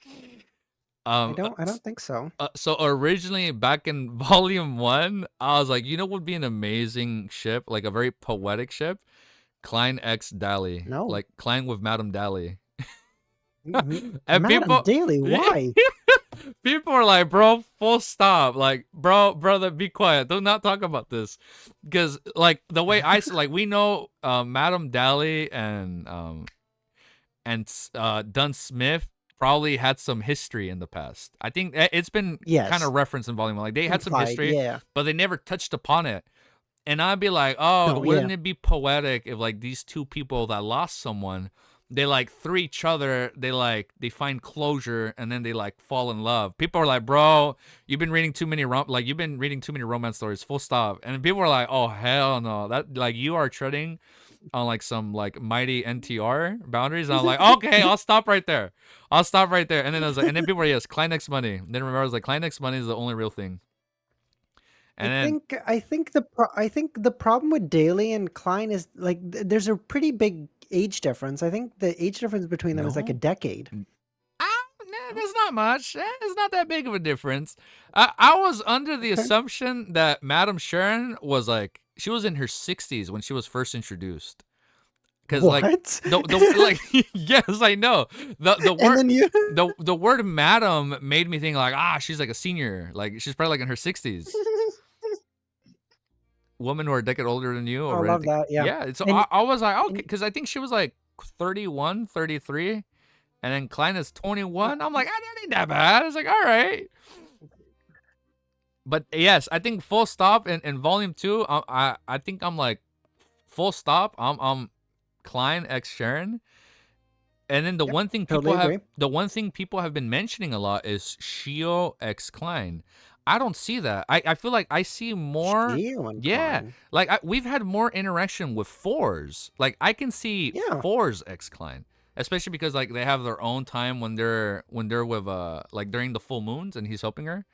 I Um, uh, don't. I don't think so. so originally back in volume one, I was like, you know, what would be an amazing ship, like a very poetic ship, Klein X Dally, No, like Klein with Madame Dally, and Madam people, Daily. Why? people are like, bro, full stop, like, brother, be quiet, do not talk about this, because like the way like we know, Madame Dally and Dunn Smith probably had some history in the past. I think it's been kind Yes. of referenced in Volume 1. Like they had some Implied, history, yeah. but they never touched upon it. And I'd be like, oh, No, yeah. wouldn't it be poetic if like these two people that lost someone, they like through each other, they find closure and then they like fall in love. People are like, bro, you've been reading too many romance stories, full stop. And people are like, oh hell no, that like you are treading on like some like mighty NTR boundaries. And I'm like, okay, I'll stop right there. And then I was like, and then people were yes, Kleinx money. And then remember I was like, Kleinx money is the only real thing. And then I think the problem with Daly and Klein is like there's a pretty big age difference. I think the age difference between them is like a decade. There's not much. It's not that big of a difference. I was under the assumption that Madame Sharon was like she was in her 60s when she was first introduced. Because like the like yes, I know the word the word madam made me think like she's like a senior, like she's probably like in her 60s. Women who are a decade older than you. I love that. Yeah. So I was like, okay, because I think she was like 31, 33, and then Klein is 21. I'm like, that ain't that bad. It's like, all right. But yes, I think full stop in volume 2. I think I'm like full stop. I'm Klein x Sharon. And then the one thing people have been mentioning a lot is Shio x Klein. I don't see that. I feel like I see more. Yeah, like we've had more interaction with fours. Like I can see fours x Klein, especially because like they have their own time when they're with like during the full moons and he's helping her.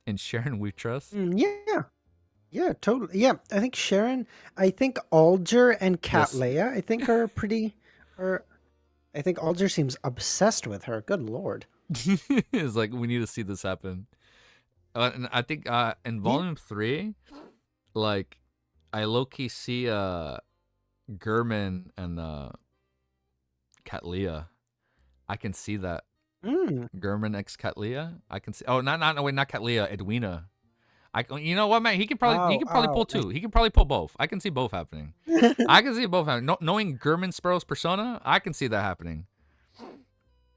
And Sharon we trust. Yeah, totally. Yeah, I think Sharon. I think Alger and Catleya. I think are pretty. I think Alger seems obsessed with her. Good lord. It's like we need to see this happen. And I think in volume 3, like I low-key see Gurman and Catleya. I can see that. Gurman x Catleya. I can see. Oh, not Catleya. Edwina. You know what, man? He could probably pull two. He can probably pull both. I can see both happening. I can see both happening. Knowing Gurman Sparrow's persona, I can see that happening.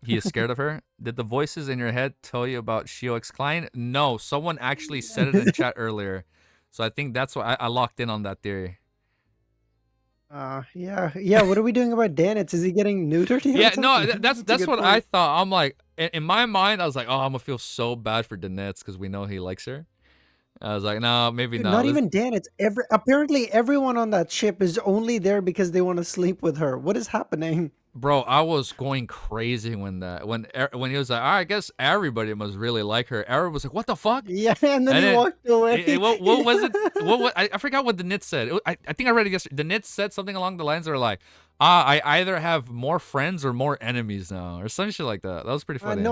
He is scared of her. Did the voices in your head tell you about Shio X Klein? No, someone actually said it in chat earlier. So I think that's why I locked in on that theory. Yeah. What are we doing about Danitz? Is he getting neutered? Yeah, no, that's what I thought. I'm like, in my mind, I was like, oh, I'm gonna feel so bad for Danitz because we know he likes her. I was like, no, maybe not. Not even Danitz. Apparently everyone on that ship is only there because they want to sleep with her. What is happening? Bro, I was going crazy when he was like, I guess everybody must really like her. Everyone was like, what the fuck? Yeah, and then he walked away. What was it? What I forgot what the Nit said. I think I read it yesterday. The Nit said something along the lines of like, I either have more friends or more enemies now, or some shit like that. That was pretty funny.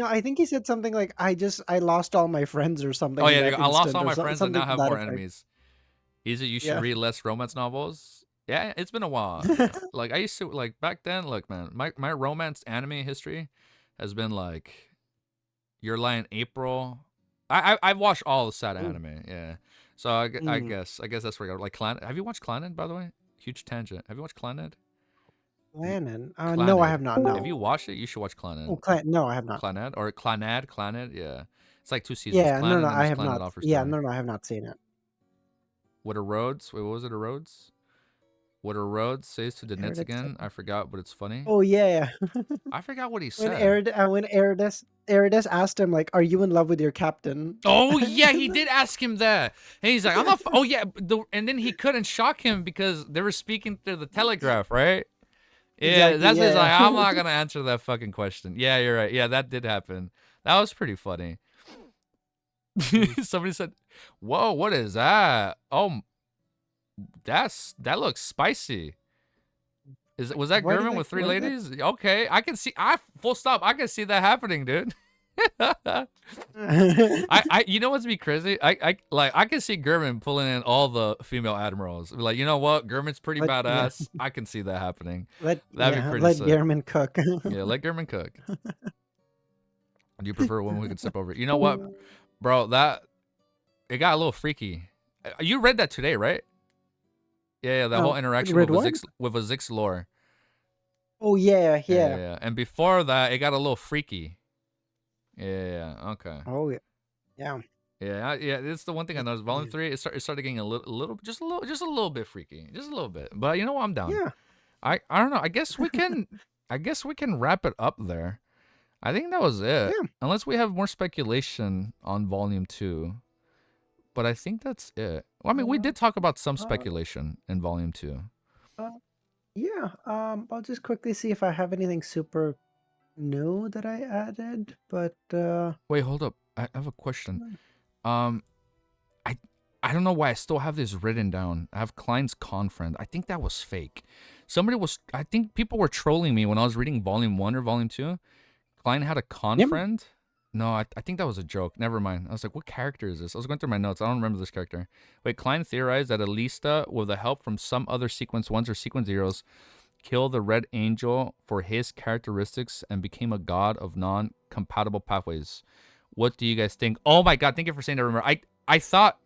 I think he said something like, I lost all my friends or something. Oh yeah, I lost all my friends and now have more enemies. Is it you should read less romance novels? Yeah, it's been a while. Like I used to like back then. Look, man, my romance anime history has been like Your Lie in April. I've watched all the sad anime. Yeah, so I guess that's where I go. Like Clannad. Have you watched Clannad, by the way? Huge tangent. Have you watched Clannad? Clannad? No, I have not. No. Have you watched it? You should watch Clannad. Oh, no, I have not. Clannad or Clannad. Yeah, it's like 2 seasons. Yeah, Clannad, no, I have not. Yeah, no, I have not seen it. What are roads? Wait, what was it? A roads? What a road says to the Nits again? I forgot, but it's funny. Oh yeah. I forgot what he said. When Eridas asked him like, "Are you in love with your captain?" Oh yeah, he did ask him that, and he's like, "I'm not." Oh yeah, and then he couldn't shock him because they were speaking through the telegraph, right? Yeah, exactly, that's his like. I'm not gonna answer that fucking question. Yeah, you're right. Yeah, that did happen. That was pretty funny. Somebody said, "Whoa, what is that?" Oh. That looks spicy. Was that Gurman with 3 ladies? Okay, I can see. Full stop. I can see that happening, dude. You know what's be crazy? I can see Gurman pulling in all the female admirals. Like, you know what? Gurman's pretty badass. I can see that happening. That'd be pretty let sick. Gurman cook. Yeah, let Gurman cook. Do you prefer a woman who can step over? You know what, bro? It got a little freaky. You read that today, right? Yeah, that whole interaction with Azik's lore. Oh yeah, Yeah, yeah. yeah. And before that, it got a little freaky. Yeah, yeah. Okay. Oh yeah, yeah. Yeah, yeah. It's the one thing I noticed. Volume 3, it started getting a little, just a little bit freaky, just a little bit. But you know what? I'm down. Yeah, I don't know. I guess we can wrap it up there. I think that was it. yeah. Unless we have more speculation on volume 2. But I think that's it. Well, I mean, we Uh, did talk about some uh, speculation in volume 2. uh, yeah. I'll just quickly see if I have anything super new that I added, but Wait, hold up. I have a question. mm, Um, I I don't know why I still have this written down. I have Klein's confriend. I think that was fake. I think people were trolling me when I was reading volume 1 or volume 2. Klein had a yeah, confriend. No, I think that was a joke. Never mind. I was like, what character is this? I was going through my notes. I don't remember this character. Wait, Klein theorized that Alista, with the help from some other sequence 1s or sequence 0s, killed the Red Angel for his characteristics and became a god of non-compatible pathways. What do you guys think? Oh my god, thank you for saying that. Remember, I thought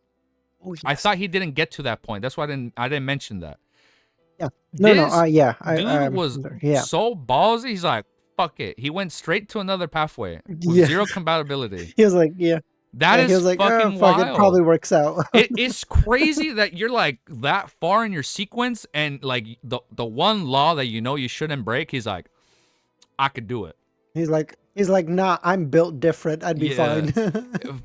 oh I yes, thought he didn't get to that point. That's why I didn't mention that. yeah. No, no. This Yeah. dude was Yeah, so ballsy. He's like, fuck it. He went straight to another pathway with yeah. zero compatibility. He was like, yeah, That yeah. He is was like, oh fucking fuck, it probably wild. works out. It's crazy that you're like that far in your sequence and like the one law that you know you shouldn't break. He's like, I could do it. He's like, nah, I'm built different. I'd be Yeah, fine.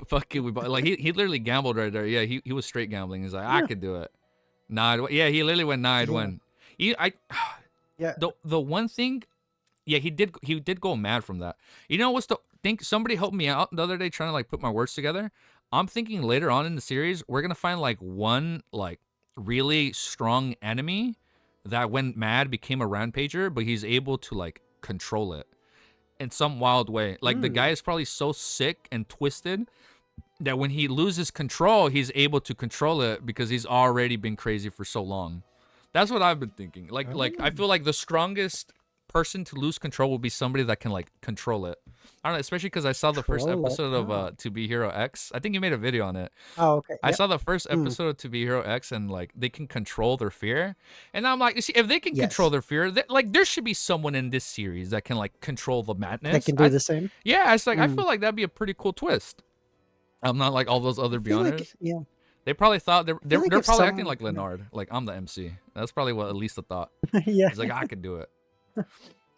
fuck it. Like he literally gambled right there. Yeah, he was straight gambling. He's like, I Yeah, could do it. Nah, yeah, he literally went nah, I'd yeah, win. He, I, yeah. the one thing, yeah, he did go mad from that. You know what's the think? Somebody helped me out the other day trying to like put my words together. I'm thinking later on in the series we're gonna find like one like really strong enemy that went mad became a rampager, but he's able to like control it in some wild way. Like the guy Mm. is probably so sick and twisted that when he loses control, he's able to control it because he's already been crazy for so long. That's what I've been thinking. Like I Oh, feel like the strongest person to lose control will be somebody that can like control it. I don't know, especially because I saw the first troll it. episode of Oh. To Be Hero X. I think you made a video on it. Oh, okay. I Yep. saw the first Mm. episode of To Be Hero X, and like they can control their fear. And I'm like, you see, if they can control Yes. their fear, like there should be someone in this series that can like control the That madness. can do the same. Yeah, it's like I Mm. feel like that'd be a pretty cool twist. I'm not like all those I other feel like, Beyonders. yeah. They probably thought I feel like they're if probably acting some, like Leonard, like I'm the MC. That's probably what Elisa thought. yeah. He's like, I could do it.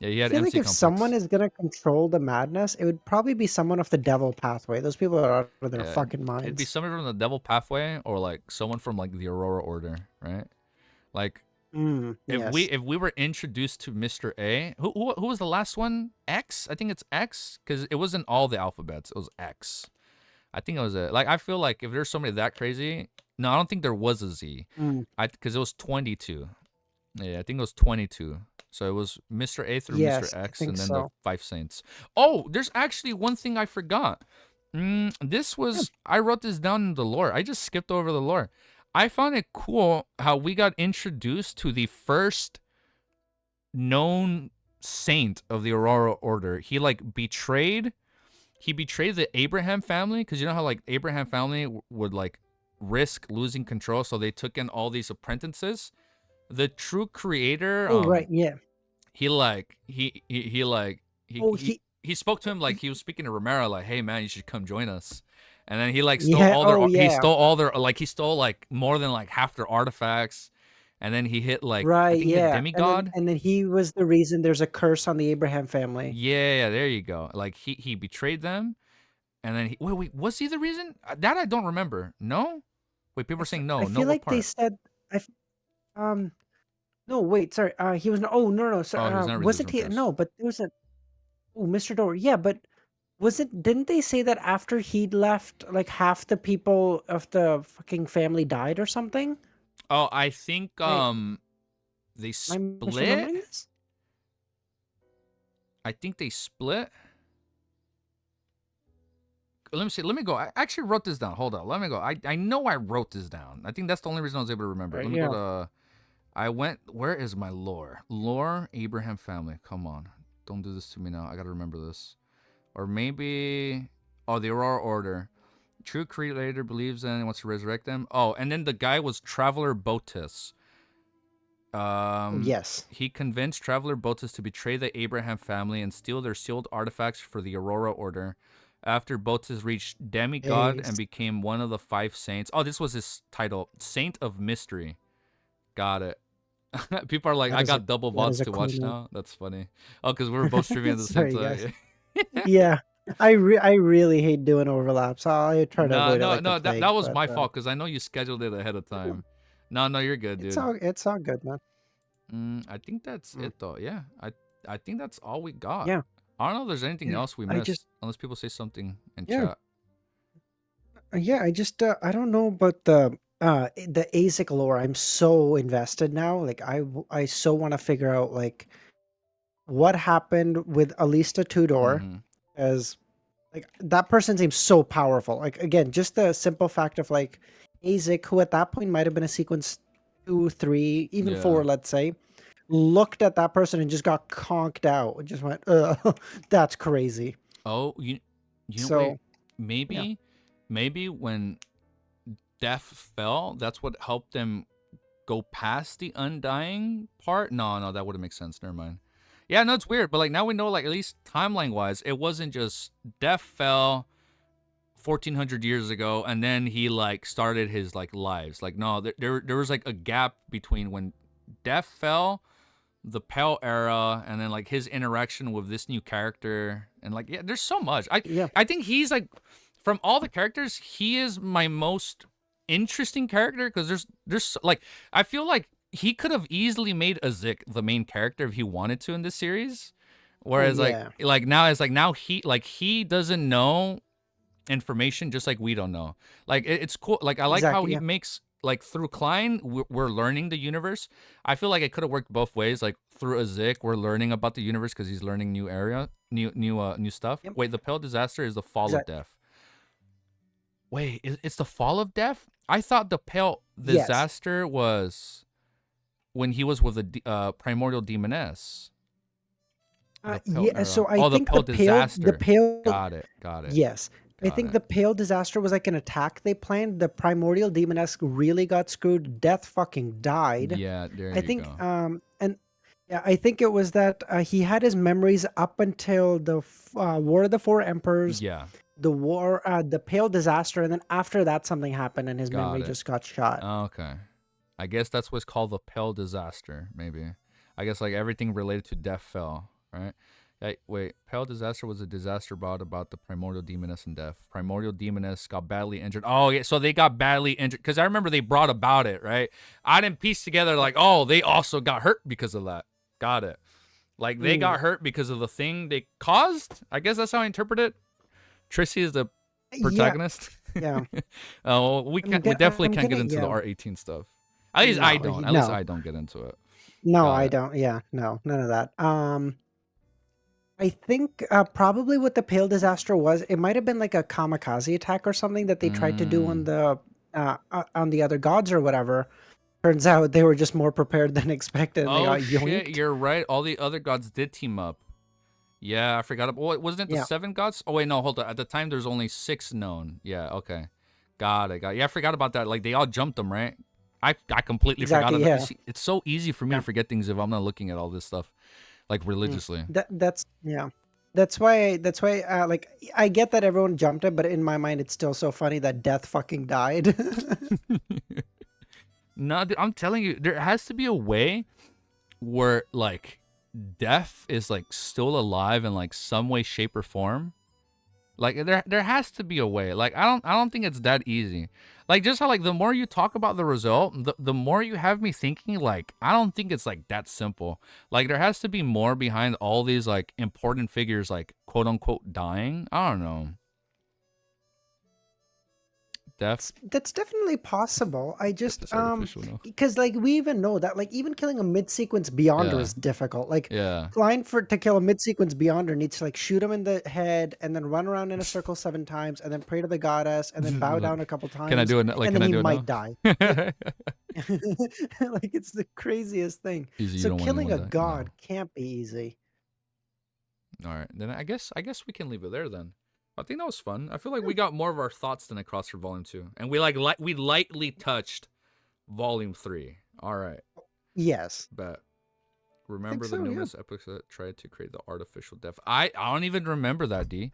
Yeah, he I had feel like MC if someone complex. is gonna control the madness, it would probably be someone of the devil pathway. Those people are out of their Yeah, fucking it'd be minds. somebody from the Devil Pathway or like someone from like the Aurora Order, right? Like Mm. Yes. if we were introduced to Mr. A, who was the last one? X? I think it's X because it wasn't all the alphabets. It was X. I think it was a like. I feel like if there's somebody that crazy, no, I don't think there was a Z. Mm. Because it was 22. Yeah, I think it was 22. So it was Mr. A through Mr. Yes, I X think and then the so. 5 saints. Oh, there's actually one thing I forgot. This Yeah. was I wrote this down in the lore. I just skipped over the lore. I found it cool how we got introduced to the first known saint of the Aurora Order. He betrayed the Abraham family because you know how like Abraham family would like risk losing control, so they took in all these apprentices. The true creator, Oh, right. Yeah. he like he like Oh, he. he spoke to him like he was speaking to Romero, like, hey man, you should come join us. And then he like stole Yeah. all their Oh, yeah. he stole like more than like half their artifacts. And then he hit like I Right. think he hit Yeah. demigod. And then he was the reason there's a curse on the Abraham family. Yeah, there you go. Like he betrayed them. And then wait, was he the reason? That I don't remember. No? Wait, people are saying no. I No, feel what like they part? said. I. Um. No. Wait. Sorry. He was. Oh no. No. Oh, Sorry. he was not released Wasn't from he? curse. No. But there was a. Oh, Mr. Door. Yeah. But was it? Didn't they say that after he'd left, like half the people of the fucking family died or something? Oh, I think I. they Am I split. misremembering this? I think they split. Let me see. Let me go. I actually wrote this down. Hold on. Let me go. I know I wrote this down. I think that's the only reason I was able to remember it. Right. Let me go Yeah. to. I went. Where is my lore? Lore Abraham family. Come on. Don't do this to me now. I gotta remember this. Or maybe. Oh, the Aurora Order. True creator believes in and wants to resurrect them. Oh, and then the guy was Traveler Botus. Yes. He convinced Traveler Botus to betray the Abraham family and steal their sealed artifacts for the Aurora Order. After Botus reached demigod and became one of the 5 saints. Oh, this was his title, Saint of Mystery. Got it. People are like, I got double VODs to watch now. That's funny. Oh, because we were both streaming at the same time. Yeah. I really hate doing overlaps. I try to avoid it like the plague. That was my fault because I know you scheduled it ahead of time. No, you're good, dude. It's all good, man. I think that's it though. Yeah, I think that's all we got. Yeah. I don't know if there's anything else we missed, unless people say something in chat. Yeah, I don't know about the Azik lore. I'm so invested now. Like I so want to figure out like what happened with Alista Tudor, as like that person seems so powerful. Like again, just the simple fact of like Azik, who at that point might have been a sequence 2, 3, even 4, let's say, looked at that person and just got conked out. And just went, that's crazy. Oh, you know, wait, maybe when Death fell, that's what helped them go past the undying part. No, that wouldn't make sense. Never mind. Yeah, no, it's weird, but like now we know, like at least timeline wise, it wasn't just Death fell 1400 years ago and then he like started his like lives. Like no, there was like a gap between when Death fell, the Pale era, and then like his interaction with this new character, and like there's so much. I think he's like, from all the characters, he is my most interesting character because there's like, I feel like he could have easily made Azik the main character if he wanted to in this series, whereas like now he doesn't know information just like we don't know. Like it's cool. Like I like how he makes, like through Klein we're learning the universe. I feel like it could have worked both ways. Like through Azik we're learning about the universe because he's learning new stuff. Wait, the Pale Disaster is the fall of Death. Wait, it's the fall of Death? I thought the Pale Disaster was when he was with the primordial demoness. So I think the Pale got it. Yes. I think the Pale Disaster was like an attack they planned. The primordial demoness really got screwed. Death fucking died. Yeah, there you go. And yeah, I think it was that he had his memories up until the War of the Four Emperors. Yeah. The Pale Disaster, and then after that something happened and his memory just got shot. Okay. I guess that's what's called the Pale Disaster, maybe. I guess like everything related to Death fell, right? Wait, Pale Disaster was a disaster brought about the Primordial Demoness and Death. Primordial Demoness got badly injured. Oh, yeah, so they got badly injured. Because I remember they brought about it, right? I didn't piece together like, oh, they also got hurt because of that. Got it. Like, they got hurt because of the thing they caused? I guess that's how I interpret it. Trissy is the protagonist. Yeah. We definitely can't get into the R18 stuff. At least I don't. At least I don't get into it. No, I don't. Yeah, no, none of that. I think probably what the Pale Disaster was, it might have been like a kamikaze attack or something that they tried to do on the other gods or whatever. Turns out they were just more prepared than expected. And they got yoinked. Shit, you're right. All the other gods did team up. Yeah, I forgot. Wasn't it the 7 gods? Oh wait, no, hold on. At the time, there's only 6 known. Yeah, okay, got it. Yeah, I forgot about that. Like they all jumped them, right? I completely forgot about that. It's so easy for me to forget things if I'm not looking at all this stuff like religiously. That's why like I get that everyone jumped it, but in my mind it's still so funny that Death fucking died. No, dude, I'm telling you, there has to be a way where like Death is like still alive in like some way, shape, or form. Like there has to be a way. Like I don't think it's that easy. Like just how like the more you talk about the result, the more you have me thinking like I don't think it's like that simple. Like there has to be more behind all these like important figures like quote unquote dying. I don't know. That's definitely possible. I just because like we even know that like even killing a mid-sequence Beyonder is difficult. Like Klein to kill a mid-sequence Beyonder needs to like shoot him in the head and then run around in a circle 7 times and then pray to the goddess and then bow down a couple times. Can I do it? Like, and then he might die. Like it's the craziest thing. So killing a god can't be easy. All right, then I guess we can leave it there then. I think that was fun. I feel like we got more of our thoughts than across for Volume 2. And we lightly touched Volume 3. All right. Yes. But I remember think the so, yeah. numinous epics that tried to create the artificial death. I don't even remember that, D.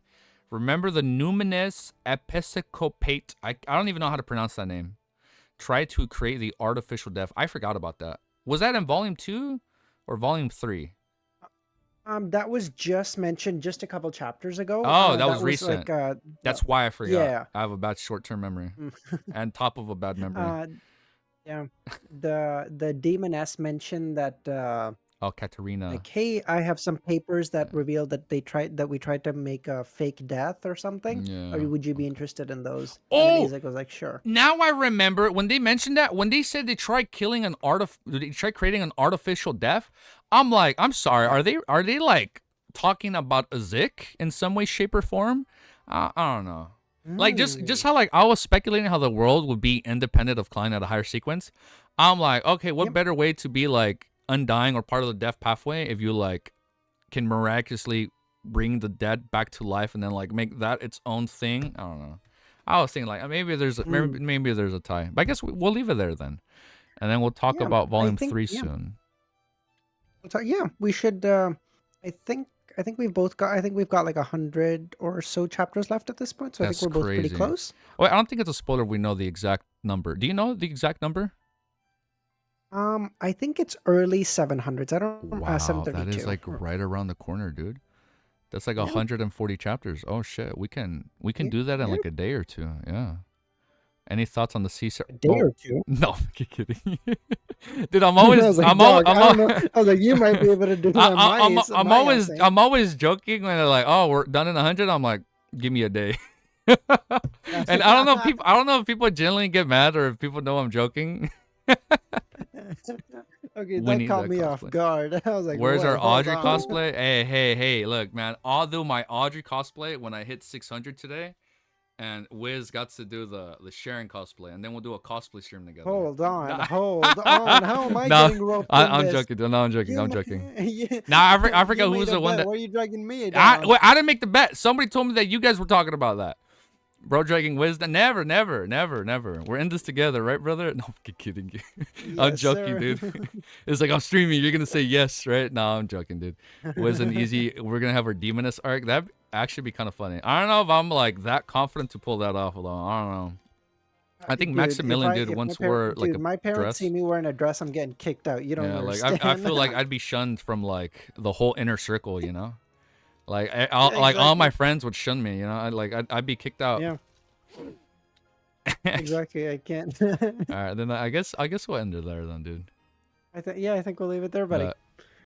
Remember the numinous episcopate. I don't even know how to pronounce that name. Tried to create the artificial death. I forgot about that. Was that in volume 2 or volume 3? That was just mentioned just a couple chapters ago. Oh, that was That was recent. like That's why I forgot. yeah. I have a bad short-term memory. And top of a bad memory. Yeah. The demoness mentioned that Oh, Katerina. like, hey, I have some papers that Yeah. reveal that we tried to make a fake death or something. Or Yeah. would you be interested in those? And then Oh, Azik was like, sure. now I remember when they mentioned that, when they said they tried creating an artificial death. I'm like, I'm sorry, Yeah. are they like talking about Azik in some way, shape, or form? I don't know. Like just how like I was speculating how the world would be independent of Klein at a higher sequence. I'm like, okay, what Yep. better way to be like undying or part of the death pathway if you like can miraculously bring the dead back to life and then like make that its own thing? I don't know. I was thinking like maybe there's a tie, but I guess we'll leave it there then, and then we'll talk Yeah. about I volume think 3 yeah. soon. Yeah, we should I think we've both got I think we've got like 100 or so chapters left at this point, so I think That's we're both pretty crazy. close. Wait, I don't think it's a spoiler if we know the exact number. Do you know the exact number? I think it's early 700s. I don't Wow, that is 732. like right around the corner, dude. That's like Yeah. 140 chapters. Oh shit, we can do that in Yeah. like a day or two. Yeah. Any thoughts on the Caesar? A day or two. No, you're kidding. Dude, I'm always, I was like, I'm dog, always, I don't know. I was like, you might be able to do that. I'm always joking when they're like, "Oh, we're done in 100." I'm like, "Give me a day." And I don't know if people genuinely get mad or if people know I'm joking. Okay, We that need caught that me off cosplay. guard. I was like, Where's wait, our hold Audrey on. cosplay? Hey, look, man. I'll do my Audrey cosplay when I hit 600 today. And Wiz got to do the Sharon cosplay, and then we'll do a cosplay stream together. Hold on. How am I No, getting roped in I'm this? joking. No, I'm joking. You, I'm ma- joking. you, Now I you forgot who was made a the one bet. that Why are you dragging me down? I didn't make the bet. Somebody told me that you guys were talking about that. Bro, dragging wisdom. Never. We're in this together, right, brother? No, I'm kidding you. I'm Yes, joking, sir. dude. It's like I'm streaming. You're gonna say yes, right? No, I'm joking, dude. Was an easy. We're gonna have our demoness arc. That actually be kind of funny. I don't know if I'm like that confident to pull that off. Though I don't know. I think Dude, Maximilian did if once wore like a my parents see dress. me wearing a dress, I'm getting kicked out. You don't Yeah, like I understand. feel like I'd be shunned from like the whole inner circle, you know. Like like all my Exactly. friends would shun me, you know. I'd be kicked out. Yeah, exactly. I can't. All right, then I guess we'll end it there then, dude. I think we'll leave it there, buddy. But